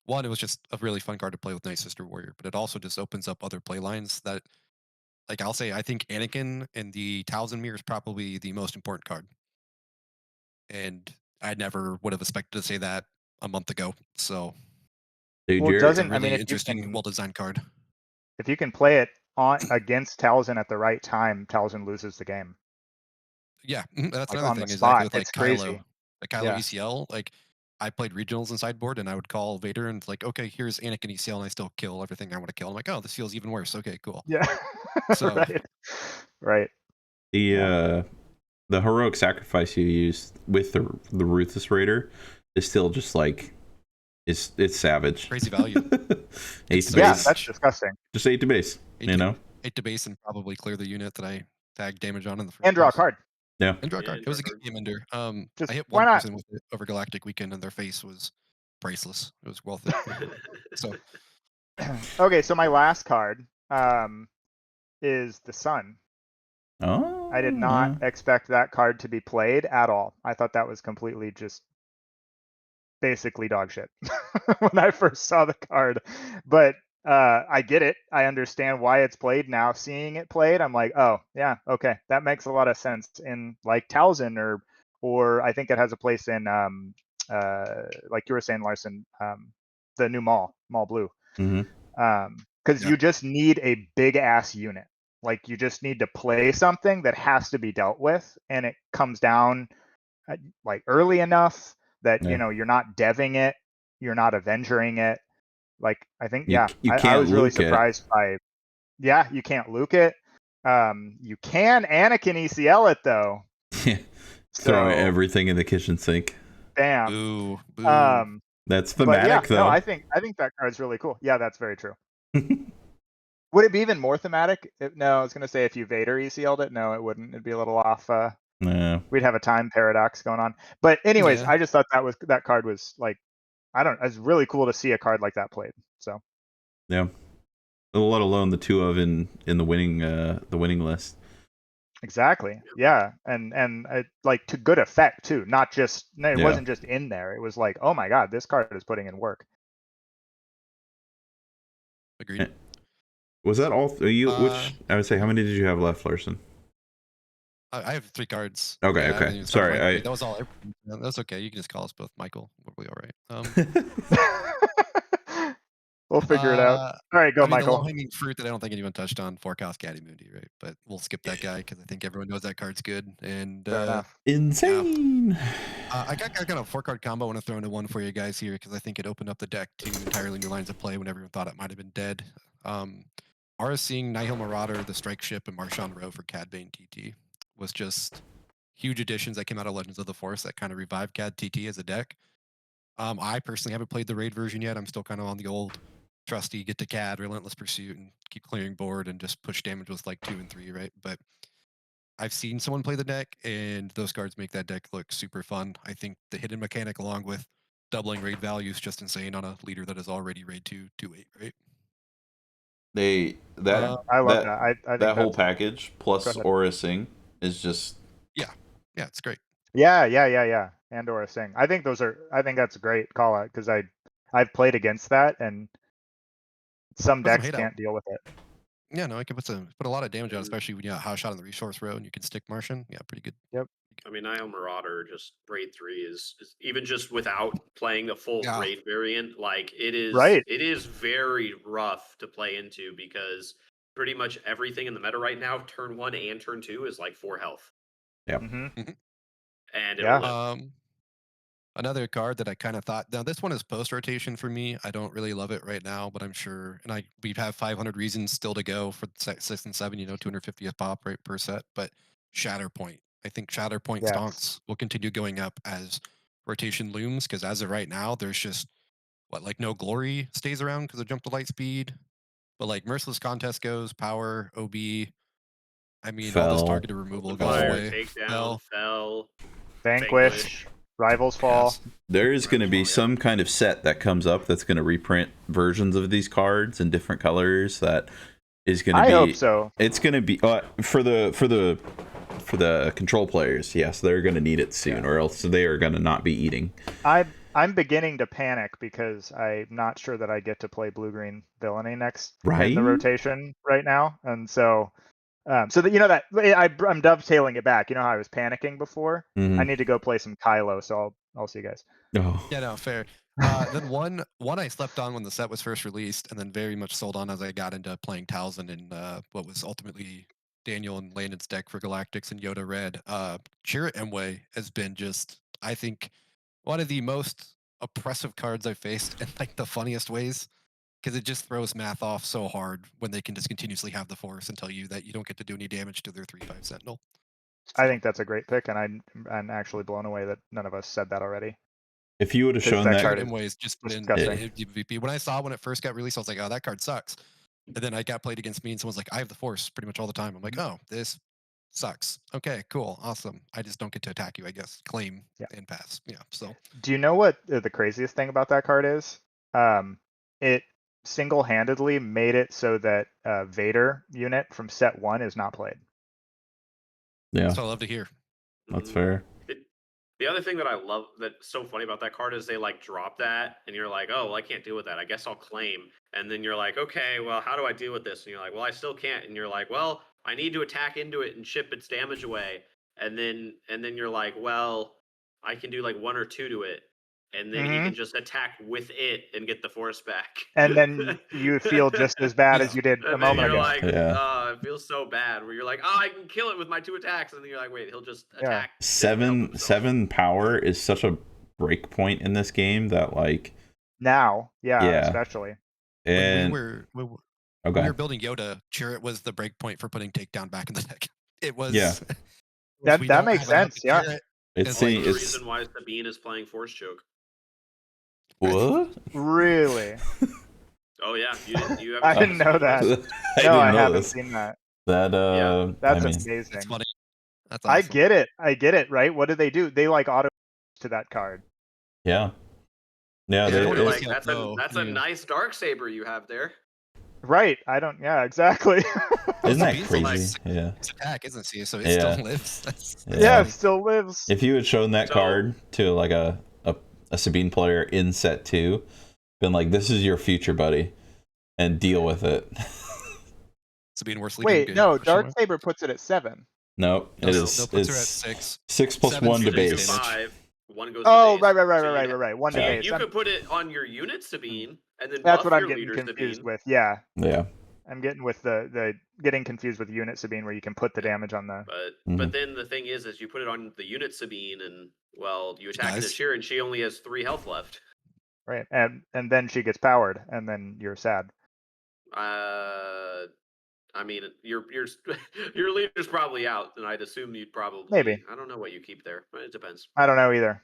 one, it was just a really fun card to play with Night Sister Warrior, but it also just opens up other play lines that, like, I'll say, I think Anakin in the Talzin Mirror is probably the most important card. And I never would have expected to say that a month ago. So Dude, Well, you're it's a I really mean, interesting, well-designed card. if you can play it on against Talzin at the right time, Talzin loses the game. Yeah, that's Like another on the thing. Exactly spot, with like it's crazy. Kylo Yeah. ECL. Like I played regionals in sideboard, and I would call Vader and it's like, okay, here's Anakin ECL, and I still kill everything I want to kill. I'm like, oh, this feels even worse. Okay, cool. Yeah. So Right. Right. the heroic sacrifice you used with the Ruthless Raider is still just like it's savage. crazy value. 8 It's to so Yeah, base. that's disgusting. Just 8 to base. 8 You know. 8 to base and probably clear the unit that I tagged damage on in the first And draw a place. card. Yeah. And draw a Yeah, card. and It was a draw good a game ender. Just I hit why one not? person with it over Galactic Weekend, and their face was priceless. It was worth it. So Okay, so my last card is the Sun. Oh. I did not expect that card to be played at all. I thought that was completely just basically dog shit when I first saw the card. But I get it. I understand why it's played now. Seeing it played, I'm like, oh yeah, okay, that makes a lot of sense in like Talzin or I think it has a place in like you were saying, Larson, the new Mall Blue. Mhm. Because Yeah. you just need a big ass unit. Like you just need to play something that has to be dealt with, and it comes down like early enough that Yeah. you're not deving it, you're not avengering it. Like I think You I can't was really Luke it. surprised by you can't Luke it. You can Anakin ECL it though. Throw So everything in the kitchen sink. damn. boo, boo. That's But yeah, thematic no, though. I think that card's really cool. Yeah, that's very true. Would it be even more thematic? No, I was gonna say if you Vader ECL'd it. No, it wouldn't. It'd be a little off. Yeah. We'd have a time paradox going on. But anyways, Yeah. I just thought that card was like, it's really cool to see a card like that played. So Yeah. Let alone the two of in the winning list. exactly, yeah, and like to good effect too. Not just it Yeah. wasn't just in there. It was like, oh my god, this card is putting in work. Agreed. Was that all? Which I would say, how many did you have left, Larson? I have 3 cards. Okay, Yeah, I haven't okay. even started Sorry, my 3. That was all. That's okay. You can just call us both Michael. We'll be all right. We'll figure it out. All right, go, I mean, the Michael. low-hanging fruit that I don't think anyone touched on, Forecast Caddy right? But we'll skip that guy because I think everyone knows that card's good. And Fair enough. Insane. I got kind of a 4-card combo I want to throw into one for you guys here because I think it opened up the deck to entirely new lines of play when everyone thought it might have been dead. Aura seeing Nihil Marauder, the Strike Ship, and Marshawn Rowe for Cad Bane TT was just huge additions that came out of Legends of the Force that kind of revived Cad TT as a deck. I personally haven't played the raid version yet. I'm still kind of on the old trusty get to Cad, Relentless Pursuit, and keep clearing board and just push damage with like 2 and 3, right? But I've seen someone play the deck, and those cards make that deck look super fun. I think the hidden mechanic, along with doubling raid value, is just insane on a leader that is already raid 2/8, right? I love that. I think that whole that's package plus Go ahead. Aura Sing is just yeah, it's great. Yeah. And Aura Sing. I think that's a great call out because I've played against that and some Put some decks hate out. can't deal with it. Yeah, no, I can put a lot of damage on, especially when you have House Shot on the resource row and you can stick Martian. Yeah, pretty good. Yep. I mean, Nihil Marauder just raid 3 is even just without playing the full Yeah. raid variant, like it is Right. it is very rough to play into because pretty much everything in the meta right now, turn 1 and turn 2 is like 4 health. yeah. Mm-hmm. And Yeah. it'll live. Another card that I kind of thought, now this one is post rotation for me. I don't really love it right now, but I'm sure, and we have 500 reasons still to go for 6 and 7, 250 a pop right per set. But Shatterpoint, I think Shatterpoint Yes. stonks will continue going up as rotation looms, because as of right now, there's just no glory stays around because of jump to light speed, but like Merciless Contest goes, power, OB. I mean, all this Fell. targeted removal Open goes fire, away. takedown, fell. Vanquish, Rivals Fall. Yes. There is going to be Yeah. some kind of set that comes up that's going to reprint versions of these cards in different colors that is going to I be. hope so. It's going to be for the control players. Yes, they're going to need it soon, or else they are going to not be eating. I'm beginning to panic because I'm not sure that I get to play blue-green villainy next Right? in the rotation right now, and so so that I'm dovetailing it back. You know how I was panicking before? Mhm. I need to go play some Kylo, so I'll see you guys. Oh. Yeah, no, fair. Then one I slept on when the set was first released, and then very much sold on as I got into playing Talzin and what was ultimately Daniel and Landon's deck for Galactics and Yoda Red. Chirrut Emway has been just, I think, one of the most oppressive cards I've faced in like the funniest ways, because it just throws math off so hard when they can just continuously have the force and tell you that you don't get to do any damage to their 3/5 Sentinel. I think that's a great pick, and I'm actually blown away that none of us said that already. If you would have 'Cause shown that that, card Chirrut Emway is just put in disgusting. MVP. When I saw when it first got released, I was like, oh, that card sucks. And then I got played against me, and someone's like, I have the force pretty much all the time. I'm like, oh, this sucks. Okay, cool, awesome. I just don't get to attack you, I guess. Claim and pass. Yeah. So Do you know what the craziest thing about that card is? It single-handedly made it so that Vader unit from set 1 is not played. yeah, that's what I love to hear. that's fair. The other thing that I love that's so funny about that card is they like drop that and you're like, oh, well, I can't deal with that. I guess I'll claim. And then you're like, okay, well, how do I deal with this? And you're like, well, I still can't. And you're like, well, I need to attack into it and chip its damage away. And then you're like, well, I can do like 1 or 2 to it. And then he Mhm. can just attack with it and get the force back. And then you feel just as bad as you did a And then moment you're ago. like, Yeah. oh, it feels so bad. Where you're like, oh, I can kill it with my 2 attacks. And then you're like, wait, he'll just attack. and help himself. 7 power is such a break point in this game that like Now, Yeah. especially. and when we were okay. building Yoda, Chirrut was the break point for putting takedown back in the deck. It was Yeah. That makes sense. Yeah. It's Like the the it's reason why Sabine is playing Force Choke. what? Really? Oh yeah, you haven't I seen didn't this know one? that. I No, didn't I know haven't this. seen that. That Yeah. That's I mean, amazing. That's funny. That's awesome. I get it, right? What do? They like auto to that card. yeah. Yeah, Yeah, they, You're don't like, see that's how a nice dark saber you have there. Right. I don't exactly. isn't that Sabine's like crazy? Yeah. It's attack, isn't she? So it Yeah. still lives. That's Yeah, it funny. still lives. If you had shown that So- card to like a Sabine player in set 2, been like, this is your future, buddy, and deal with it. Sabine worse leading Wait, game. no, question mark. Darksaber puts it at 7. Nope, No, it no, is. puts her at It's 6. 6 plus 7 1 to for Usually base. do damage. 5. 1 goes Oh, to base. right. One to Yeah. base. You could put it on your unit Sabine and then That's buff what I'm your getting leader confused Sabine. with. Yeah. Yeah. I'm getting with the getting confused with unit Sabine where you can put the damage on the But then the thing is you put it on the unit Sabine and well, you attack into dies. Cheer and she only has 3 health left. right. And then she gets powered and then you're sad. I mean, your your leader's probably out, and I'd assume you'd probably Maybe. I don't know what you keep there, but it depends. I don't know either.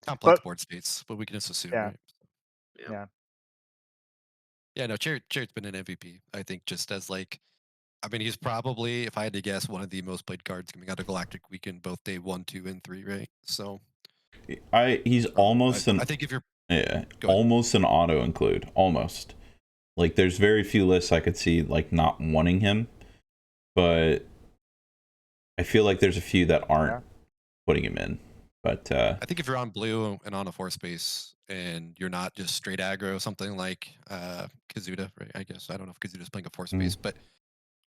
Complex But- board states, but we can just assume, Yeah. right? Yeah. Yeah, no, Chirrut's been an MVP. I think just as like, I mean, he's probably, if I had to guess, one of the most played cards coming out of Galactic Weekend, both day 1, 2, and 3, right? So He's almost I think if you're almost an auto include. Almost. Like there's very few lists I could see like not wanting him, but I feel like there's a few that aren't putting him in. But I think if you're on blue and on a force base and you're not just straight aggro, something like Kazuda, right? I guess I don't know if Kazuda's playing a force base, but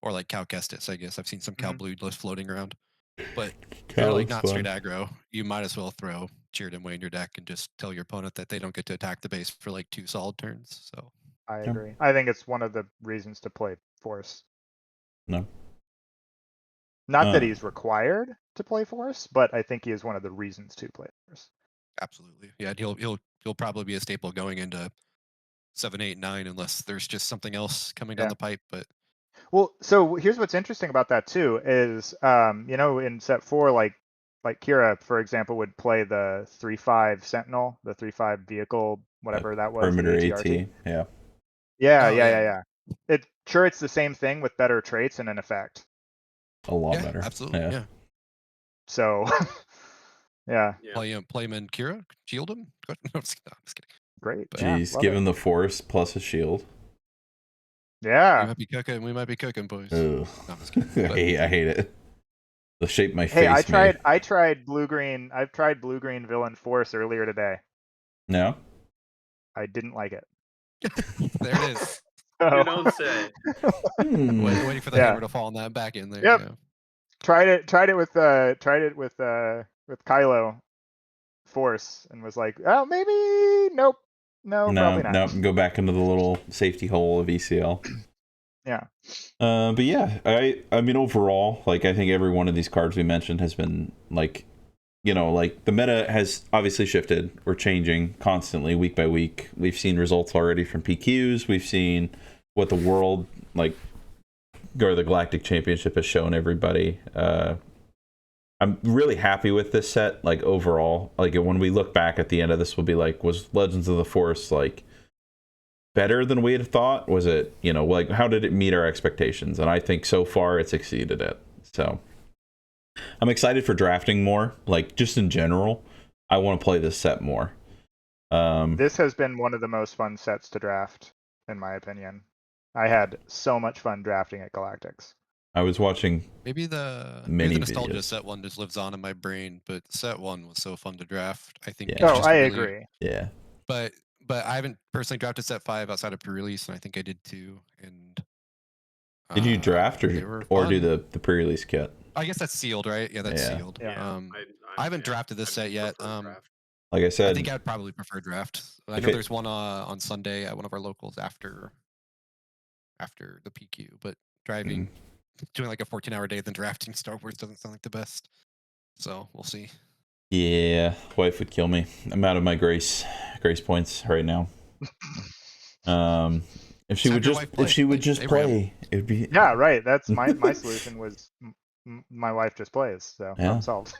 or like Cal Kestis, I guess I've seen some Cal Blue list floating around. But if you're like not straight aggro, you might as well throw Chirrut Emway in your deck and just tell your opponent that they don't get to attack the base for like 2 solid turns. So I agree. I think it's one of the reasons to play Force. No. Not that he's required to play Force, but I think he is one of the reasons to play Force. absolutely, yeah. He'll probably be a staple going into 7, 8, 9, unless there's just something else coming down the pipe. But well, so here's what's interesting about that too is in set 4, like Kira, for example, would play the 3/5 Sentinel, the 3/5 vehicle, whatever that was. perimeter the AT. ATRT. Yeah. Yeah. It's the same thing with better traits and an effect. A lot better. Absolutely, yeah. So, yeah. Play him in Kira, shield him. No, I'm just kidding. Great. Jeez, love give it. him the force plus a shield. Yeah. We might be cooking, boys. Ugh. No, I'm just kidding. I hate it. They'll shape my Hey, face. I tried blue green. I've tried blue green villain force earlier today. No. I didn't like it. There it is. You don't say. Waiting for the hammer to fall on that back in there. Yep. Yeah. Tried it with Kylo force and was like, oh, maybe nope. No, probably not. No, go back into the little safety hole of ECL. Yeah. But yeah, I mean overall, like I think every one of these cards we mentioned has been like, you know, like the meta has obviously shifted. We're changing constantly week by week. We've seen results already from PQs. We've seen what the world like or the Galactic Championship has shown everybody. I'm really happy with this set, like overall. Like when we look back at the end of this, we'll be like, was Legends of the Force like better than we had thought? Was it, you know, like how did it meet our expectations? And I think so far it's exceeded it. So I'm excited for drafting more. Like just in general, I want to play this set more. This has been one of the most fun sets to draft, in my opinion. I had so much fun drafting at Galactics. I was watching maybe the nostalgia videos. set one just lives on in my brain, but set one was so fun to draft. I think. Yeah. I agree. Yeah. But I haven't personally drafted set 5 outside of pre-release, and I think I did too. And did you draft or do the pre-release kit? I guess that's sealed, right? Yeah, that's sealed. Yeah. I haven't drafted this set yet. Like I said, I think I'd probably prefer draft. I know there's one on Sunday at one of our locals after the PQ, but driving, doing like a 14-hour day, then drafting Star Wars doesn't sound like the best. So we'll see. Yeah, wife would kill me. I'm out of my grace points right now. If she would just play, it'd be yeah, right. That's my solution was my wife just plays, so problem solved.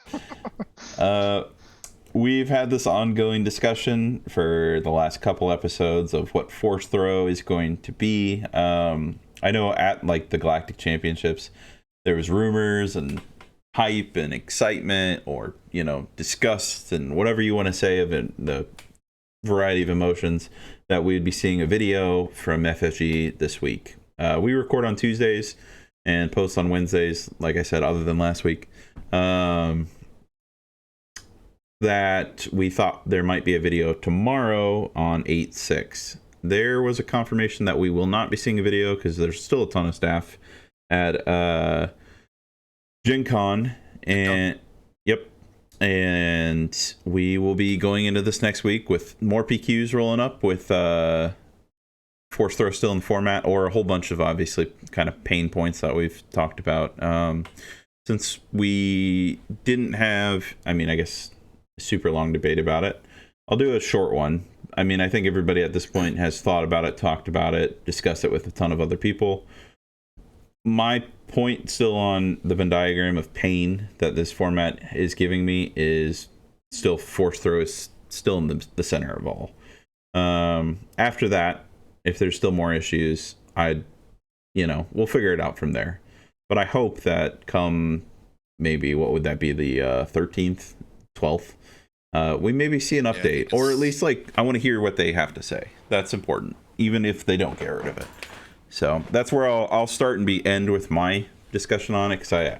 We've had this ongoing discussion for the last couple episodes of what Force Throw is going to be. I know at like the Galactic Championships, there was rumors and hype and excitement, or you know, disgust and whatever you want to say of it, the variety of emotions that we would be seeing a video from FFG this week. We record on Tuesdays and post on Wednesdays, like I said, other than last week. That we thought there might be a video tomorrow on 8/6. There was a confirmation that we will not be seeing a video because there's still a ton of staff at Gen Con, and and we will be going into this next week with more PQs rolling up with Force Throw still in the format, or a whole bunch of obviously kind of pain points that we've talked about. Since we didn't have, I mean, I guess super long debate about it, I'll do a short one. I mean, I think everybody at this point has thought about it, talked about it, discussed it with a ton of other people. My point still on the Venn diagram of pain that this format is giving me is still Force Throw is still in the center of all. After that, if there's still more issues, we'll figure it out from there. But I hope that come maybe, what would that be, the 13th, 12th, we maybe see an update, or at least like I want to hear what they have to say. That's important, even if they don't get rid of it. So that's where I'll start and end with my discussion on it, because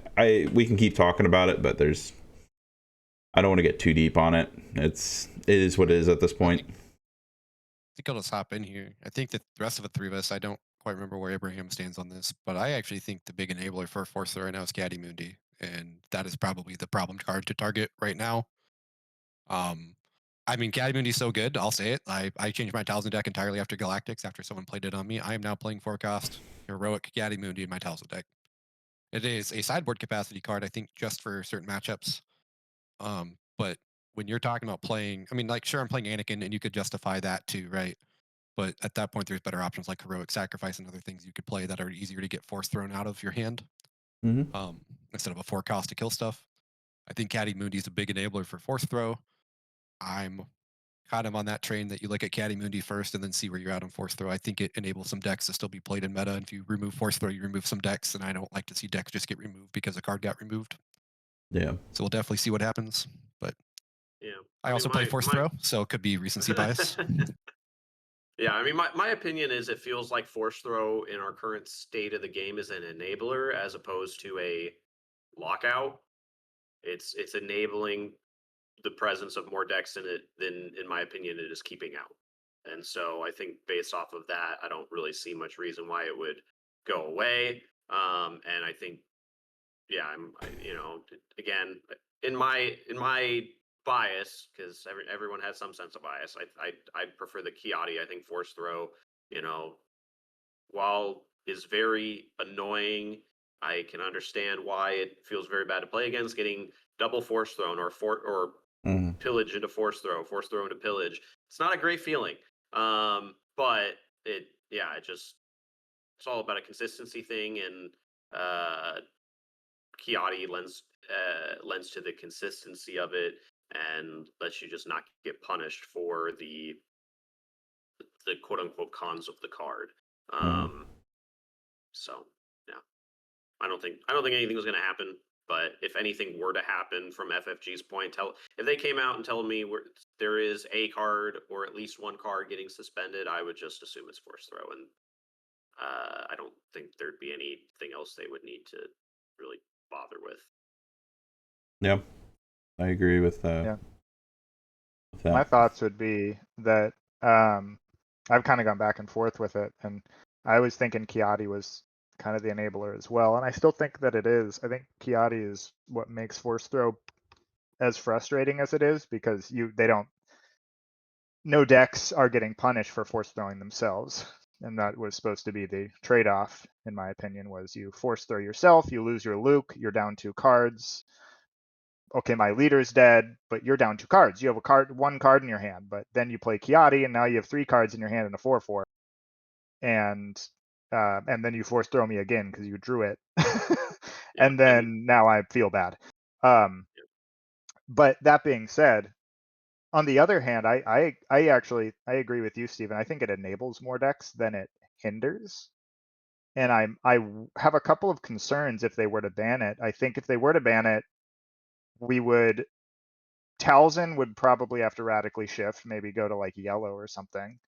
we can keep talking about it, but I don't want to get too deep on it. It is what it is at this point. I think I'll just hop in here. I think that the rest of the three of us, I don't quite remember where Abraham stands on this, but I actually think the big enabler for Force Throw right now is Caddy Mundi, and that is probably the problem card to target right now. I mean, Caddy Mundi's so good, I'll say it. I changed my Talzin deck entirely after Galactics, after someone played it on me. I am now playing Forecast Heroic Caddy Mundi in my Talzin deck. It is a sideboard capacity card, I think, just for certain matchups. But when you're talking about playing, I mean, like, sure, I'm playing Anakin, and you could justify that too, right? But at that point, there's better options like Heroic Sacrifice and other things you could play that are easier to get Force thrown out of your hand, instead of a 4-cost to kill stuff. I think Caddy Mundi is a big enabler for Force Throw. I'm kind of on that train that you look at Caddy Mundi first and then see where you're at on Force Throw. I think it enables some decks to still be played in meta. And if you remove Force Throw, you remove some decks, and I don't like to see decks just get removed because a card got removed. Yeah. So we'll definitely see what happens. But yeah, I also play Force Throw, so it could be recency bias. Yeah, I mean, my opinion is it feels like force throw in our current state of the game is an enabler as opposed to a lockout. It's enabling the presence of more decks in it than, in my opinion, it is keeping out. And so I think based off of that, I don't really see much reason why it would go away. And I think, yeah, again, in my bias, because everyone has some sense of bias. I prefer the Kiati. I think force throw, you know, while is very annoying, I can understand why it feels very bad to play against. Getting double force thrown or pillage into force throw into pillage. It's not a great feeling. But it's all about a consistency thing, and Kiati lends to the consistency of it and lets you just not get punished for the quote unquote cons of the card. So yeah, I don't think anything was going to happen. But if anything were to happen from FFG's point, if they came out and told me there is a card or at least one card getting suspended, I would just assume it's force throw, and I don't think there'd be anything else they would need to really bother with. Yeah, I agree with that. Yeah. My thoughts would be that I've kind of gone back and forth with it, and I was thinking Kiati was kind of the enabler as well, and I still think that it is. I think Kiati is what makes force throw as frustrating as it is, because no decks are getting punished for force throwing themselves, and that was supposed to be the trade-off, in my opinion, was you force throw yourself, you lose your Luke, you're down 2 cards. Okay, my leader's dead, but you're down 2 cards. You have one card in your hand, but then you play Kiati, and now you have 3 cards in your hand and a 4/4, and then you force throw me again because you drew it, and then now I feel bad. But that being said, on the other hand, I actually agree with you, Steven. I think it enables more decks than it hinders, and I have a couple of concerns if they were to ban it. I think if they were to ban it, Talzin would probably have to radically shift, maybe go to like yellow or something.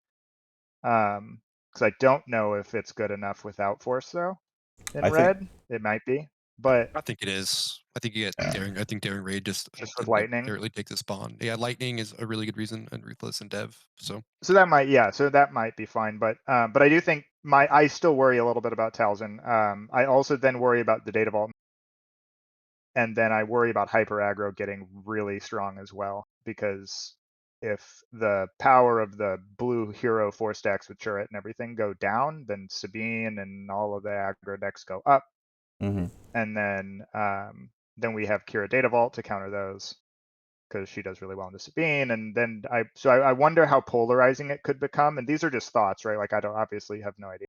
Because I don't know if it's good enough without force throw in red. It might be, but I think it is. I think you get daring. I think daring raid just with lightning directly takes the spawn. Yeah, lightning is a really good reason, and ruthless and dev. So that might be fine. But I do think I still worry a little bit about Talzin. I also then worry about the data vault, and then I worry about hyper aggro getting really strong as well, because if the power of the blue hero 4 stacks with turret and everything go down, then Sabine and all of the aggro decks go up. And then we have Kira Data Vault to counter those, because she does really well into Sabine. And then I wonder how polarizing it could become. And these are just thoughts, right? Like, I don't obviously have no idea.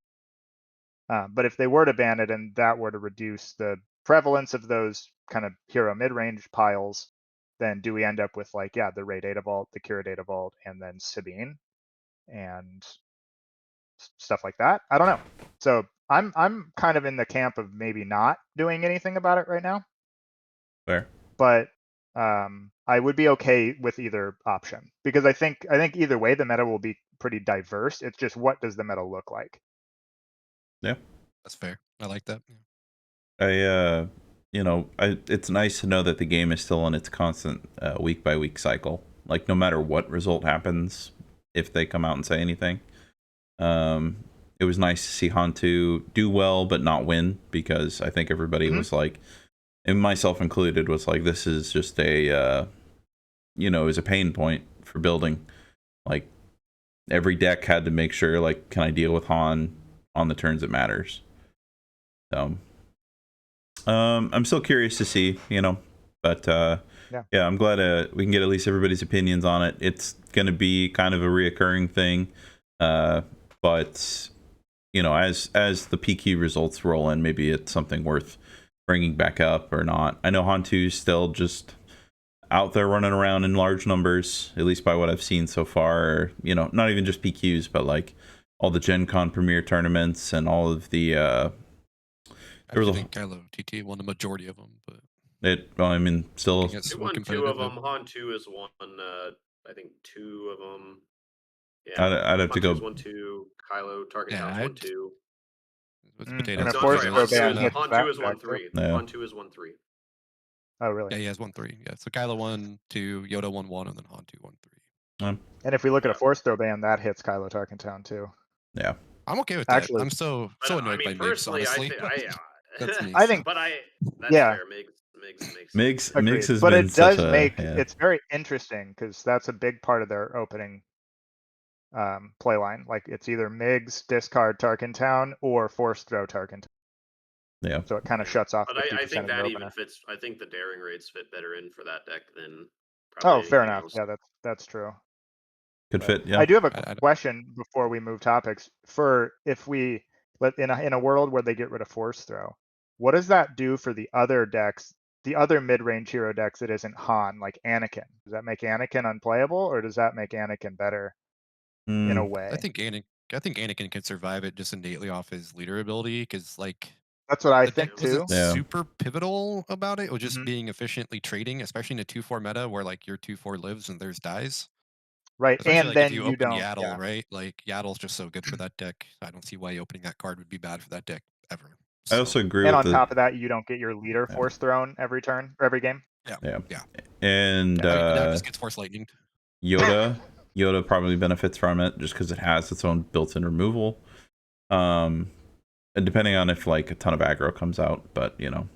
But if they were to ban it and that were to reduce the prevalence of those kind of hero mid-range piles, then do we end up with the Ray Data Vault, the Kira Data Vault, and then Sabine and stuff like that? I don't know. So I'm kind of in the camp of maybe not doing anything about it right now. Fair. But I would be okay with either option, because I think either way the meta will be pretty diverse. It's just, what does the meta look like? Yeah, that's fair. I like that. It's nice to know that the game is still in its constant week by week cycle. Like, no matter what result happens, if they come out and say anything, it was nice to see Hantu do well but not win, because I think everybody was like, and myself included, was like, this is just a is a pain point for building. Like, every deck had to make sure, like, can I deal with Han on the turns it matters? So I'm still curious to see, but yeah, I'm glad we can get at least everybody's opinions on it. It's going to be kind of a reoccurring thing, but as the PQ results roll in, maybe it's something worth bringing back up or not. I know Hantu's still just out there running around in large numbers, at least by what I've seen so far. Not even just PQs, but like all the Gen Con Premier tournaments and all of the I think Kylo TT won the majority of them, but still he won 2 of them. Han 2 is one. I think 2 of them. Yeah, I'd have to go. 1-2, Kylo, Tarkin Yeah, Town's I'd- 1-2. With And potatoes, a No, force sorry, throw potatoes, ban hits Han that 2 is deck, too. 1-3. Yeah. Han 2 is 1-3. Oh, really? Yeah, he has 1-3. Yeah, so Kylo 1-2, Yoda 1-1, and then Han 2-1-3. And if we look at a Yeah. force throw ban, that hits Kylo Tarkin Town, too. Yeah. I'm okay with that. Actually- I'm so But, annoyed by Migs, personally, honestly. That's me. I think- but that's yeah. fair. Migs makes Migs Agreed. has But been it such does a make yeah. it's very interesting because that's a big part of their opening play line. Like it's either Migs discard Tarkin Town or force throw Tarkin Town. Yeah. So it kind of shuts off But 50% I think of their that even opener. fits. I think the daring raids fit better in for that deck than probably Oh, fair anything enough. else. Yeah, that's true. Could But fit. Yeah. I do have a I- question before we move topics. For if we let in a world where they get rid of force throw, what does that do for the other decks, the other mid-range hero decks that isn't Han, like Anakin? Does that make Anakin unplayable, or does that make Anakin better in a way? I think Anakin can survive it just innately off his leader ability because like That's what I the think deck too. wasn't Yeah. super pivotal about it. It was just Mhm. being efficiently trading, especially in a 2-4 meta where like your 2-4 lives and theirs dies. Right, Especially and like if then you you open don't. Yaddle, Yeah. right? Like Yaddle's just so good for that deck. I don't see why opening that card would be bad for that deck ever. I also So, agree And with on top of that, you don't get your leader Yeah. force thrown every turn or every game. yeah. yeah. And Now it just gets force lightning. Yoda probably benefits from it just because it has its own built-in removal. And depending on if like a ton of aggro comes out, but you know,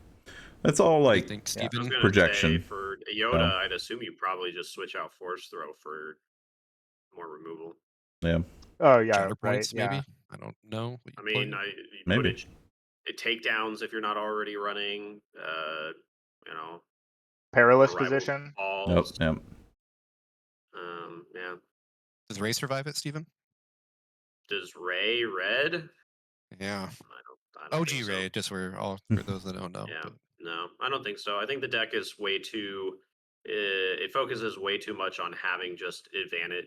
that's all What do you like think, I was Steven? gonna projection. say for Yoda, I'd assume you probably just switch out force throw for more removal. Yeah. Oh yeah, Chatter right. points, Yeah. maybe? I don't know. What I you mean, play. you Maybe. put it takedowns if you're not already running. You know, Perilous more rivals position. Nope. falls. Yep. Yeah. Does Ray survive it, Steven? Does Ray red? Yeah. I don't OG think so. Ray, just for those that don't know. Yeah, But no, I don't think so. I think the deck is way too. It focuses way too much on having just advantage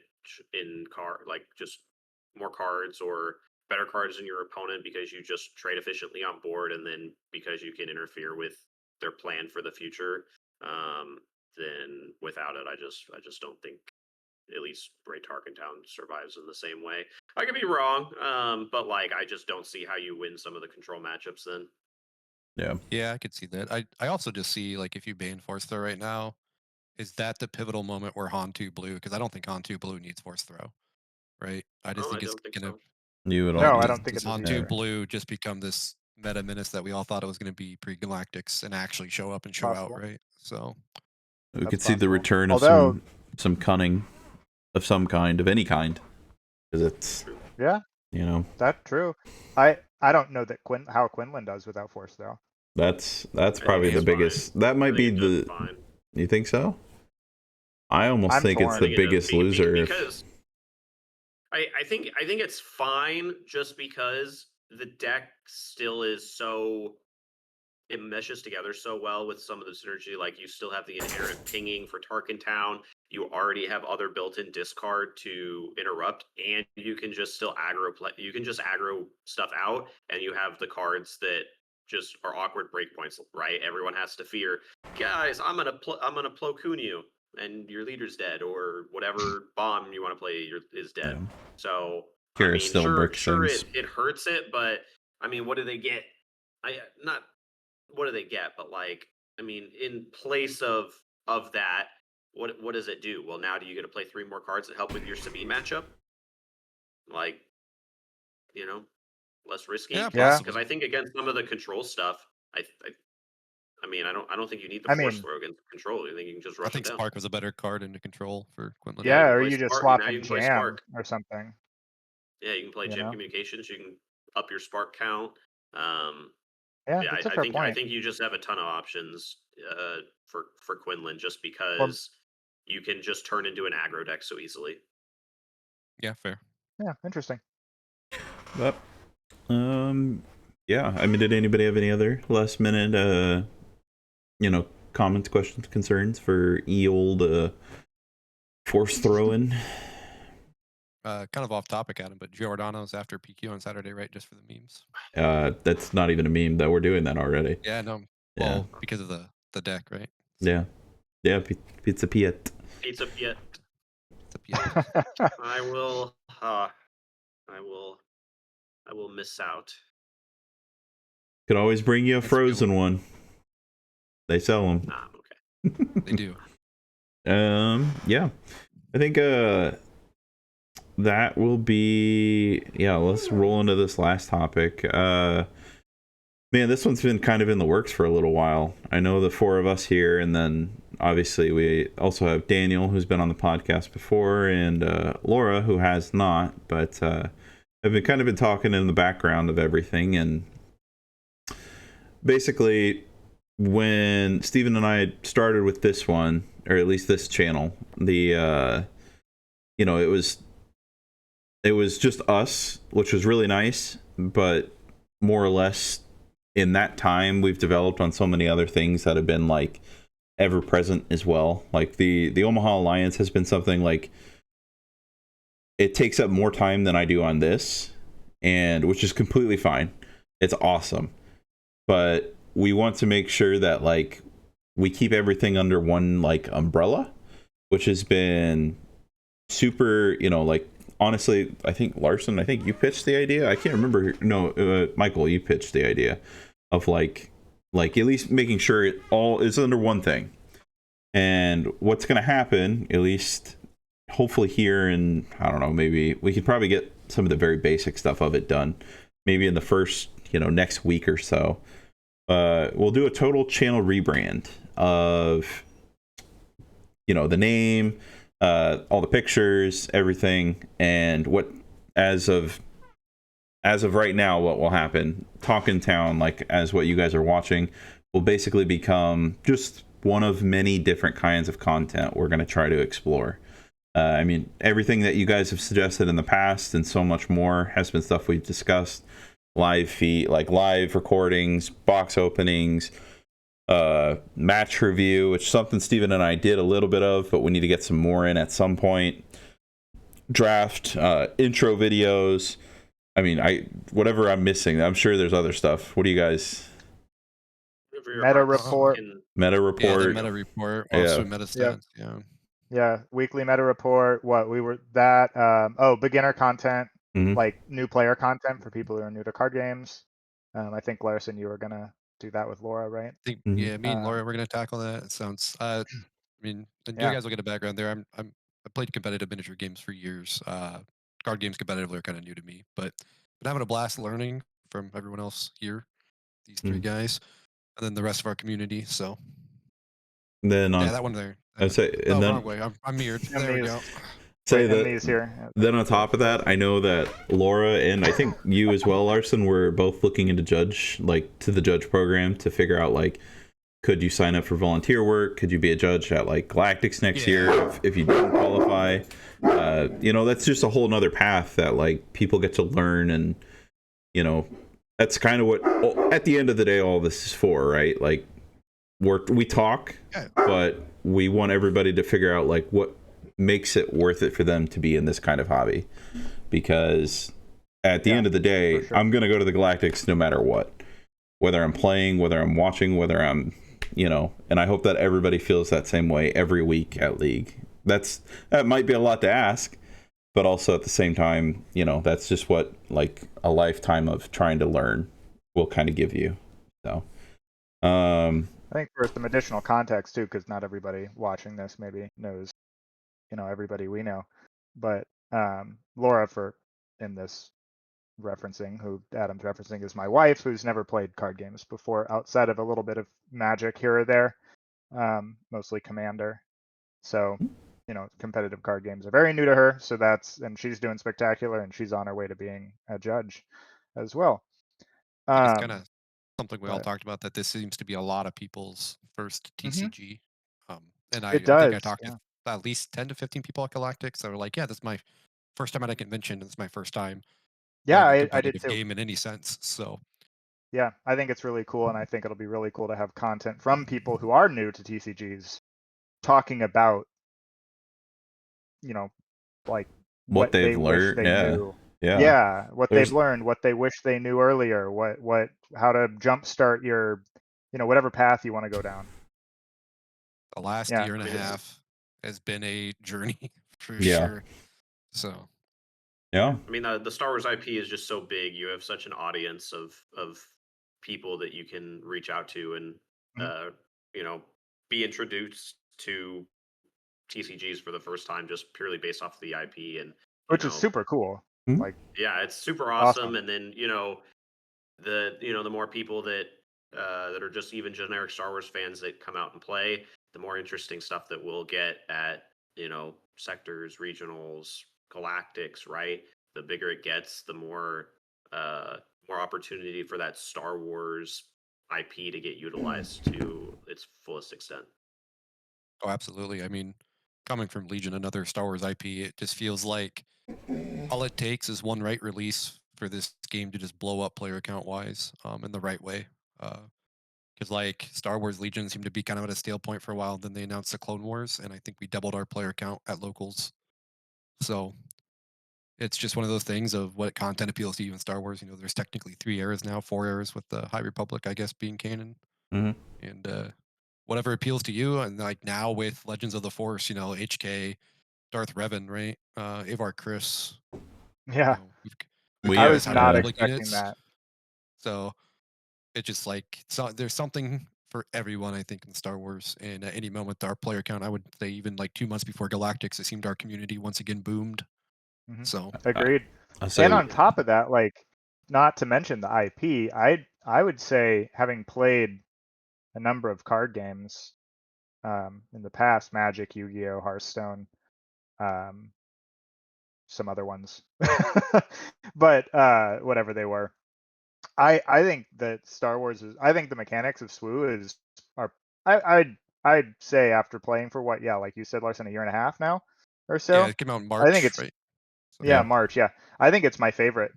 in card, like just more cards or better cards than your opponent because you just trade efficiently on board, and then because you can interfere with their plan for the future. Then without it, I just don't think at least Ray Tarkentown survives in the same way. I could be wrong, but like I just don't see how you win some of the control matchups then. yeah, I could see that. I also just see like if you ban force throw right now, is that the pivotal moment where Han 2 blue? Because I don't think Han 2 blue needs force throw. Right? I just think I it's don't think gonna so. You would No, all I don't think does it does Han either. 2 blue just become this meta menace that we all thought it was gonna be pre-Galactics and actually show up and show Possible. out, right? So we That's could see the possible. return of Although- some cunning of some kind, of any kind. Because it's Yeah, you know, that's true. I don't know that how Quinlan does without force throw. that's I probably think the it's biggest fine. that might I be think it's the fine. you think so? I almost I'm think it's torn. the biggest loser if because I think it's fine just because the deck still is so it meshes together so well with some of the synergy. Like you still have the inherent pinging for Tarkin Town. You already have other built-in discard to interrupt, and you can just still aggro play. You can just aggro stuff out, and you have the cards that just are awkward breakpoints. Right? Everyone has to fear, guys. I'm gonna Plo Koon you, and your leader's dead, or whatever bomb you want to play is dead. Yeah. So Kira I mean, still bricks sure, things. it hurts it, but I mean, what do they get? Not what do they get, but like I mean, in place of that, what does it do? Well, now do you get to play 3 more cards that help with your Sabine matchup? Like, you know, less risky. yeah, Yeah. possibly. Because I think against some of the control stuff, I mean, I don't think you need the I force mean- throw against control. I think you can just I rush think it down. Spark was a better card into control for Quinlan. Yeah, can or play you just Spark, swap now you in can play jam Spark. or something. Yeah, you can play You jam know? communications. You can up your spark count. Yeah, Yeah, that's a I fair think point. you just have a ton of options for Quinlan just because you can just turn into an aggro deck so easily. Yeah, fair. Yeah, interesting. But yeah. I mean, did anybody have any other last minute comments, questions, concerns for old force throwing? Kind of off topic, Adam, but Giordano's after PQ on Saturday, right? Just for the memes. That's not even a meme that we're doing that already. Yeah, no. Yeah. Well, because of the deck, right? Yeah. Pizza Piet. Pizza Piet. It's a PF. I will I will miss out. Could always bring you a That's a good frozen one. They sell them. Ah, okay. They do. Yeah. I think that will be, yeah, let's roll into this last topic. Man, this one's been kind of in the works for a little while. I know the four of us here, and then obviously we also have Daniel, who's been on the podcast before, and Laura, who has not, but I've been kind of been talking in the background of everything. And basically, when Steven and I started with this one, or at least this channel, the it was just us, which was really nice, but more or less in that time we've developed on so many other things that have been like ever present as well. Like the Omaha Alliance has been something like, it takes up more time than I do on this, and which is completely fine. It's awesome. But we want to make sure that like we keep everything under one like umbrella, which has been super, like honestly, I think Larson, I think you pitched the idea. I can't remember. No, Michael, you pitched the idea of like at least making sure it all is under one thing. And what's going to happen, at least hopefully here, and I don't know, maybe we could probably get some of the very basic stuff of it done maybe in the first, next week or so. We'll do a total channel rebrand of, the name, all the pictures, everything, and what as of right now, what will happen, Talkin Town, like as what you guys are watching, will basically become just one of many different kinds of content we're going to try to explore. I mean, everything that you guys have suggested in the past and so much more has been stuff we've discussed. Live feed, like live recordings, box openings, match review, which is something Steven and I did a little bit of, but we need to get some more in at some point. Draft, intro videos. I mean, whatever I'm missing, I'm sure there's other stuff. What do you guys? Meta report. Meta report. Yeah, the meta report. Also meta stats. Yeah. Yeah, weekly meta report. Beginner content, like new player content for people who are new to card games. I think Larson, you were gonna do that with Laura, right? Yeah, me and Laura, we're gonna tackle that. It sounds. I mean, you guys will get a background there. I played competitive miniature games for years. Card games competitively are kind of new to me, but been having a blast learning from everyone else here. These three guys, and then the rest of our community. So then that one there. I say, and then wrong way. I'm mirrored. There we go. Say that. Here. Then on top of that, I know that Laura and I think you as well, Larson, were both looking into the judge program to figure out like, could you sign up for volunteer work? Could you be a judge at like Galactics next year if you didn't qualify? That's just a whole nother path that like people get to learn, and that's kind of what at the end of the day all this is for, right? Like we talk, but we want everybody to figure out like what makes it worth it for them to be in this kind of hobby, because at the end of the day, I'm going to go to the Galactics no matter what, whether I'm playing, whether I'm watching, whether I'm, and I hope that everybody feels that same way every week at League. That might be a lot to ask, but also at the same time, that's just what like a lifetime of trying to learn will kind of give you. So, I think for some additional context too, because not everybody watching this maybe knows, everybody we know, but Laura, in this referencing, who Adam's referencing, is my wife, who's never played card games before outside of a little bit of Magic here or there, mostly Commander. So, competitive card games are very new to her. So and she's doing spectacular, and she's on her way to being a judge as well. It's kind of something we all talked about, that this seems to be a lot of people's first TCG. And I think I talked to at least 10 to 15 people at Galactics that were like, yeah, this is my first time at a convention. It's my first time. Yeah, I did too. Game in any sense. So yeah, I think it's really cool, and I think it'll be really cool to have content from people who are new to TCGs talking about, like what they've learned. Knew. Yeah, what they've learned, what they wish they knew earlier, how to jumpstart your, whatever path you want to go down. The last year and a half has been a journey for sure. So Yeah. I mean, the Star Wars IP is just so big. You have such an audience of people that you can reach out to and Mhm. you know, be introduced to TCGs for the first time just purely based off of the IP. And Which is super cool. Mhm. Like, yeah, it's super awesome. awesome. And then the more people that that are just even generic Star Wars fans that come out and play, the more interesting stuff that we'll get at sectors, regionals, galactics. Right, the bigger it gets, the uh, more opportunity for that Star Wars IP to get utilized to its fullest extent. Oh, absolutely. I mean, coming from Legion, another Star Wars IP, it just feels like all it takes is one right release for this game to just blow up player count wise, in the right way. Because like Star Wars Legion seemed to be kind of at a stale point for a while. Then they announced the Clone Wars, and I think we doubled our player count at locals. So it's just one of those things of what content appeals to you in Star Wars. You know, there's technically 3 eras now, 4 eras with the High Republic, I guess, being canon, Mm-hmm. and whatever appeals to you. And like now with Legends of the Force, you know, HK, Darth Revan, right? Avar Chris, you Yeah. know, we've We I got have was these High not Republic expecting units. that. So it's just like there's something for everyone, I think, in Star Wars. And at any moment, our player count, I would say, even like 2 months before Galactics, it seemed our community once again boomed. Mhm. So Agreed. I And say on top of that, like, not to mention the IP, I would say, having played a number of card games in the past, Magic, Yu-Gi-Oh, Hearthstone, um, some other ones, but whatever they were, I think that Star Wars is. I think the mechanics of SWU is are. I'd say after playing for what, yeah, like you said, Larson, a year and a half now or yeah, so. it came out in I think March, it's, right? So yeah, yeah. March. Yeah, I think it's my favorite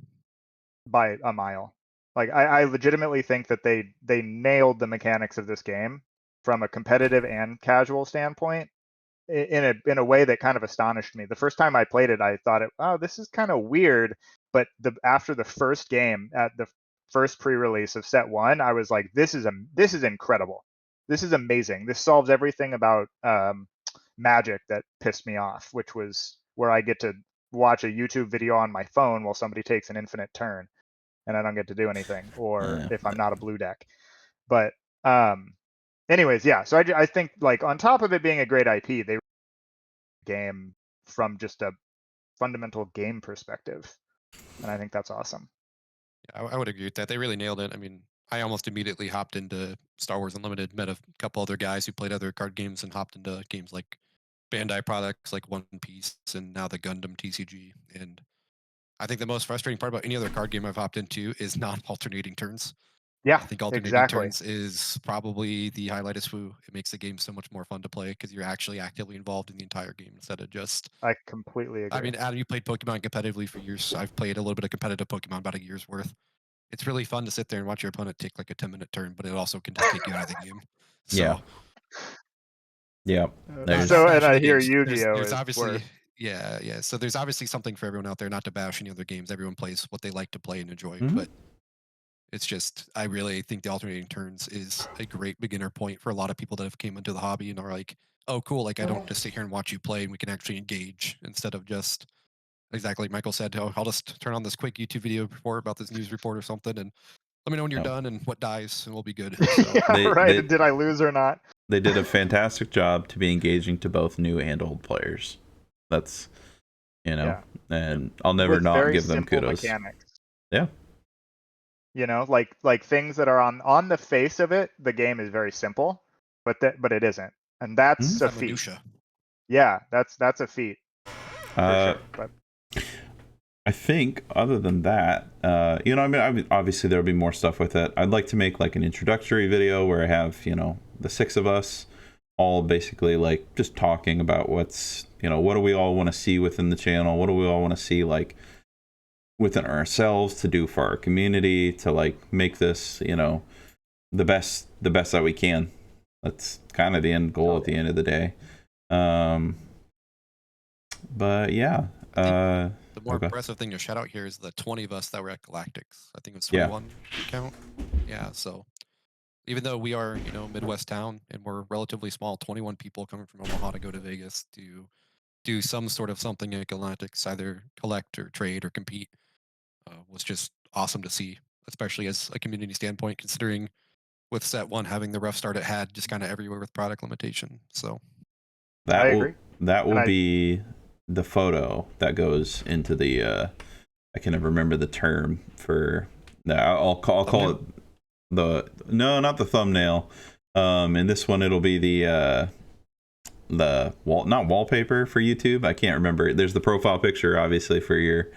by a mile. Like, I legitimately think that they nailed the mechanics of this game from a competitive and casual standpoint in a way that kind of astonished me. The first time I played it, I thought, oh, this is kind of weird. But after the first game at the first pre-release of set one, I was like, this is incredible. This is amazing. This solves everything about Magic that pissed me off, which was where I get to watch a YouTube video on my phone while somebody takes an infinite turn and I don't get to do anything, or if I'm not a blue deck. But anyways, yeah. So I think, like, on top of it being a great IP, they game from just a fundamental game perspective, and I think that's awesome. yeah, I would agree with that. They really nailed it. I mean, I almost immediately hopped into Star Wars Unlimited, met a couple other guys who played other card games, and hopped into games like Bandai products like One Piece and now the Gundam TCG. And I think the most frustrating part about any other card game I've hopped into is not alternating turns. I Yeah, think alternating exactly. turns is probably the highlight of SWU. It makes the game so much more fun to play because you're actually actively involved in the entire game instead of just. I completely I agree. mean, Adam, you played Pokemon competitively for years. I've played a little bit of competitive Pokemon, about a year's worth. It's really fun to sit there and watch your opponent take like a 10-minute turn, but it also can just take you out of the game. Yeah. So, Yeah. not So, and bashing I the hear games. Yu-Gi-Oh There's is obviously, worse. yeah. So there's obviously something for everyone out there. Not to bash any other games. Everyone plays what they like to play and enjoy. Mhm. But it's just, I really think the alternating turns is a great beginner point for a lot of people that have came into the hobby and are like, oh, cool. Like, I don't just sit here and watch you play, and we can actually engage instead of just exactly like Michael said, oh, I'll just turn on this quick YouTube video report about this news report or something, and let me know when you're Yeah. done and what dies, and we'll be good. So Yeah, right. They Did I lose or not? they did a fantastic job to be engaging to both new and old players. That's Yeah, and I'll never with not very give them simple kudos. mechanics. Yeah. Like things that are on the face of it, the game is very simple, but it isn't, and that's Mhm. a that feat. minutia. Yeah, that's a feat for Uh, sure. But I think other than that, I mean, obviously there'll be more stuff with it. I'd like to make like an introductory video where I have, the six of us all basically like just talking about what do we all want to see within the channel? What do we all want to see like within ourselves to do for our community to like make this, the best that we can. That's kind of the end goal at the end of the day. But yeah. The more Okay. impressive thing to shout out here is the 20 of us that were at Galactics. I think it was Yeah. 21 count. Yeah, so even though we are, Midwest town and we're relatively small, 21 people coming from Omaha to go to Vegas to do some sort of something at Galactics, either collect or trade or compete, was just awesome to see, especially as a community standpoint, considering with set 1 having the rough start it had just kind of everywhere with product limitation. So I agree. That will be the photo that goes into the I can never remember the term for that. I'll call it no, not the thumbnail. In this one it'll be the not wallpaper for YouTube. I can't remember. There's the profile picture obviously for your,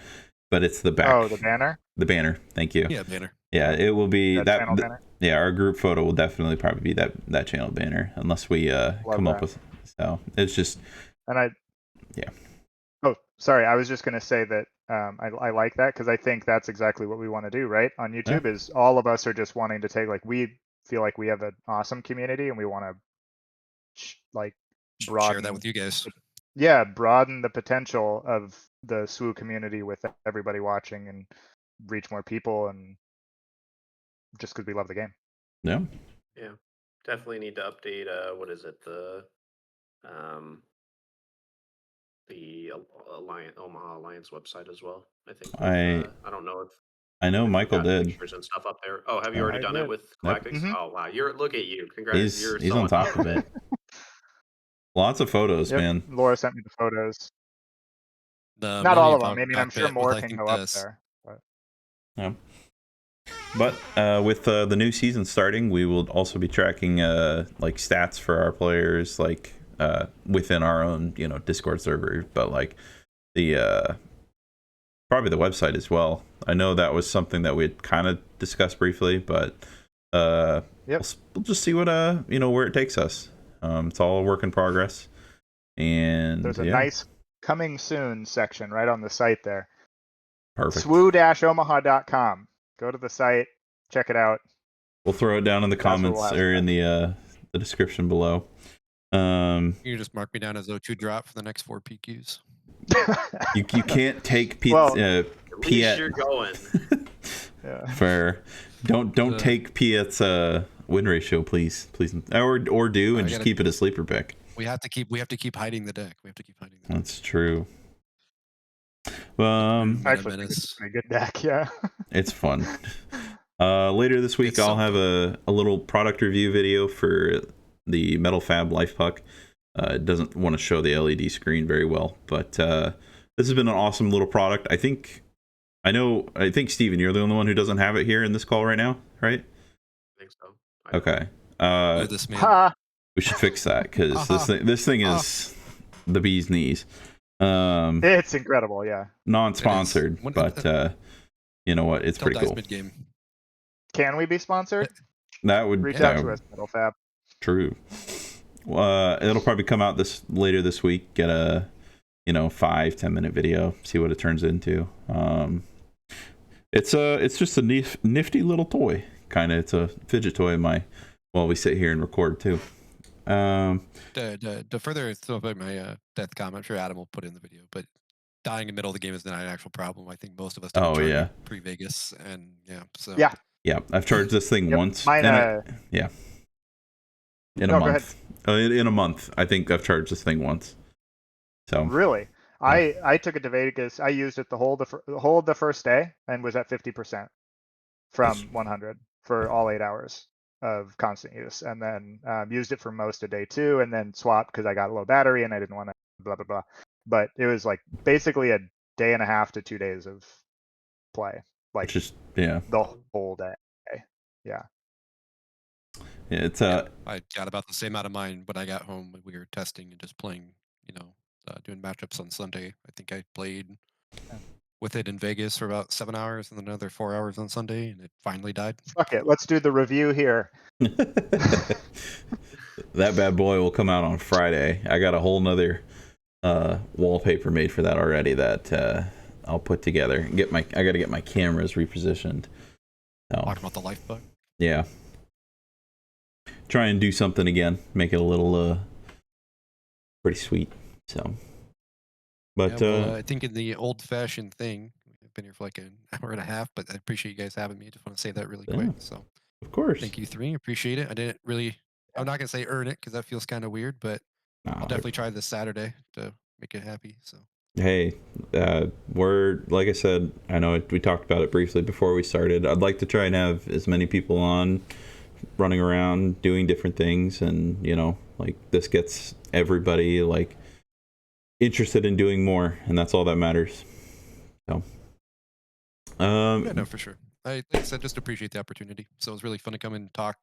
but it's the back. Oh, the banner. The banner. Thank you. yeah, banner. Yeah, it will be that channel banner. Yeah, our group photo will definitely probably be that channel banner unless we come up with. So it's just. And Yeah. Oh, sorry. I was just going to say that I like that because I think that's exactly what we want to do, right? On YouTube is all of us are just wanting to take, like, we feel like we have an awesome community and we want to broaden, share that with you guys. Yeah, broaden the potential of the SWU community with everybody watching and reach more people, and just because we love the game. Yeah. Yeah, definitely need to update. What is it? The Omaha Alliance website as well. I think. I don't know if. I know Michael did pictures and stuff up there. Oh, have you already done it with Galactics? Mm-hmm. Oh wow, look at you! Congrats, he's on top of it. Lots of photos, man. Laura sent me the photos. The Not all of them. I mean, I'm sure more can go up there. But. Yeah. But with the new season starting, we will also be tracking like stats for our players, like within our own Discord server, but like the probably the website as well. I know that was something that we had kind of discussed briefly, but we'll just see what where it takes us. It's all a work in progress, and there's a nice coming soon section right on the site there. Perfect. SWU-omaha.com. Go to the site, check it out. We'll throw it down in the comments or in the description below. You just mark me down as O2 drop for the next 4 PQs. you can't take at least you're going. Fair. Don't take Piet's win ratio, please, or do and just keep it a sleeper pick. We have to keep hiding the deck. That's true. Actually, it's a pretty good deck. Yeah, it's fun. Later this week, I'll have a little product review video for the Metal Fab Life Puck. It doesn't want to show the LED screen very well, but this has been an awesome little product. I think Steven, you're the only one who doesn't have it here in this call right now, right? I think so. Okay. We should fix that because this thing is the bee's knees. It's incredible, yeah. Non-sponsored, but you know what? It's pretty cool. Mid-game. Can we be sponsored? That would reach out to us, Metal Fab. True. It'll probably come out later this week. Get a 5-10 minute video. See what it turns into. It's just a nifty little toy. Kind of. It's a fidget toy. While we sit here and record too. To further about my death comment, I'm sure Adam will put in the video, but dying in the middle of the game is not an actual problem. I think most of us don't pre-Vegas, and yeah, I've charged this thing once. Mine, in a month. In a month, I think I've charged this thing once. So really, I took it to Vegas. I used it the whole of the first day and was at 50% from 100 for all 8 hours of constant use, and then used it for most of day 2, and then swapped because I got a low battery and I didn't want to blah blah blah. But it was like basically a day and a half to 2 days of play, like just the whole day. Yeah, it's I got about the same amount of mine when I got home when we were testing and just playing, doing matchups on Sunday. I think I played with it in Vegas for about 7 hours and then another 4 hours on Sunday, and it finally died. Fuck it, let's do the review here. That bad boy will come out on Friday. I got a whole nother wallpaper made for that already that I'll put together. I got to get my cameras repositioned. Talking about the life bug. Yeah. Try and do something again. Make it a little pretty sweet. So. But I think in the old-fashioned thing, we've been here for like an hour and a half, but I appreciate you guys having me. I just want to say that really quick. So, of course, thank you 3. Appreciate it. I didn't really. I'm not gonna say earn it because that feels kind of weird, but I'll definitely try this Saturday to make it happy. So Hey, we're, like I said, I know we talked about it briefly before we started. I'd like to try and have as many people on, running around, doing different things, and like this gets everybody like interested in doing more, and that's all that matters. So, yeah, no, for sure. Like I said, just appreciate the opportunity. So it was really fun to come and talk.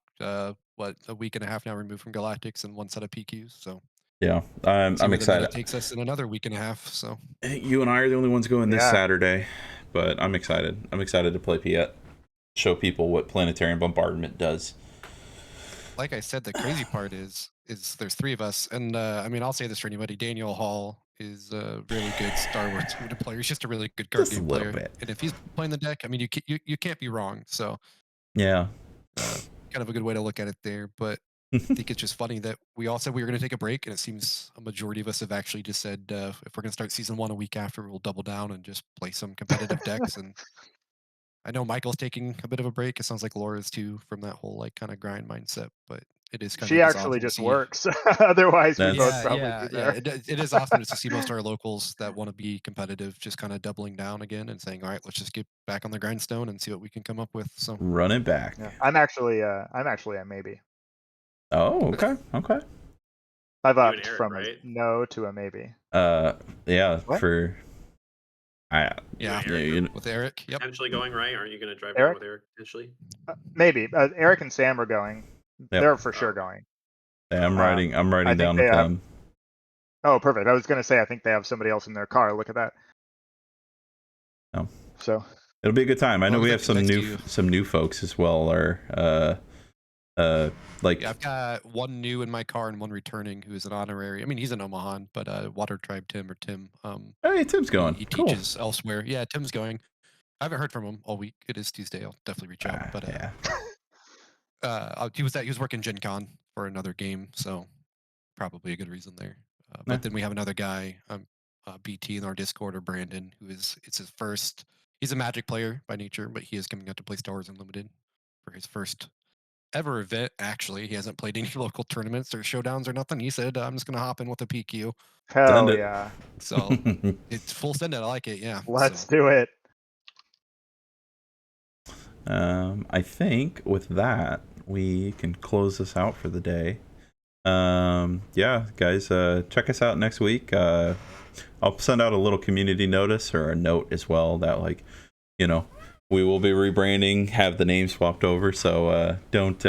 What, a week and a half now removed from Galactics and one set of PQs. So yeah, see I'm where the excited. meta takes us in another week and a half. So You and I are the only ones going this Yeah. Saturday, but I'm excited. I'm excited to play Piet, show people what planetary bombardment does. like I said, the crazy part is there's 3 of us, and I mean, I'll say this for anybody: Daniel Hall is a really good Star Wars limited player. He's just a really good card Just a game little player, bit. and if he's playing the deck, I mean, you can't be wrong. So Yeah. kind of a good way to look at it there. But I think it's just funny that we all said we were going to take a break, and it seems a majority of us have actually just said if we're going to start season 1 a week after, we'll double down and just play some competitive decks. And I know Michael's taking a bit of a break. It sounds like Laura's too, from that whole like kind of grind mindset. But it is kind She of actually awesome to just see. works. Otherwise, we both That's- probably be there. It is awesome just to see most of our locals that want to be competitive just kind of doubling down again and saying, all right, let's just get back on the grindstone and see what we can come up with. So Run it back. Yeah. I'm actually a maybe. Oh, okay. Okay. I've You and upped Eric, from right? a no to a maybe. Yeah, What? for yeah, Eric yeah, with Eric. Yep. potentially going, right? Aren't you going to drive Eric? down with Eric potentially? Maybe. Eric and Sam are going. Yep. They're for sure Oh. going. I'm riding. I'm I riding think down they with have- them. Oh, perfect. I was going to say, I think they have somebody else in their car. Look at that. Oh. So It'll be a good time. I know Well, we that's have next to you. some new folks as well. Or like Yeah, I've got one new in my car and one returning who is an honorary. I mean, he's an Omahan, but Water Tribe Tim or Tim. hey, Tim's going. He Cool. teaches elsewhere. Yeah, Tim's going. I haven't heard from him all week. It is Tuesday. I'll definitely reach out. But yeah. he was working Gen Con for another game, so probably a good reason there. Yeah. But then we have another guy, BT in our Discord, or Brandon, it's his first. He's a Magic player by nature, but he is coming out to play Star Wars Unlimited for his first ever event. Actually, he hasn't played any local tournaments or showdowns or nothing. He said, "I'm just gonna hop in with a PQ." hell it. yeah. So it's full send it. I like it. Yeah. Let's so. do it. I think with that we can close this out for the day. Yeah, guys, check us out next week. I'll send out a little community notice or a note as well that, like, we will be rebranding, have the name swapped over. So don't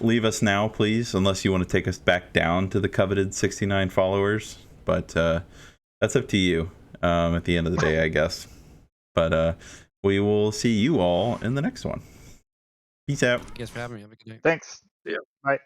leave us now, please, unless you want to take us back down to the coveted 69 followers. But that's up to you at the end of the day, I guess. But we will see you all in the next one. Peace out. Thank you guys for having me. Have a good night. Thanks. Yeah. Bye.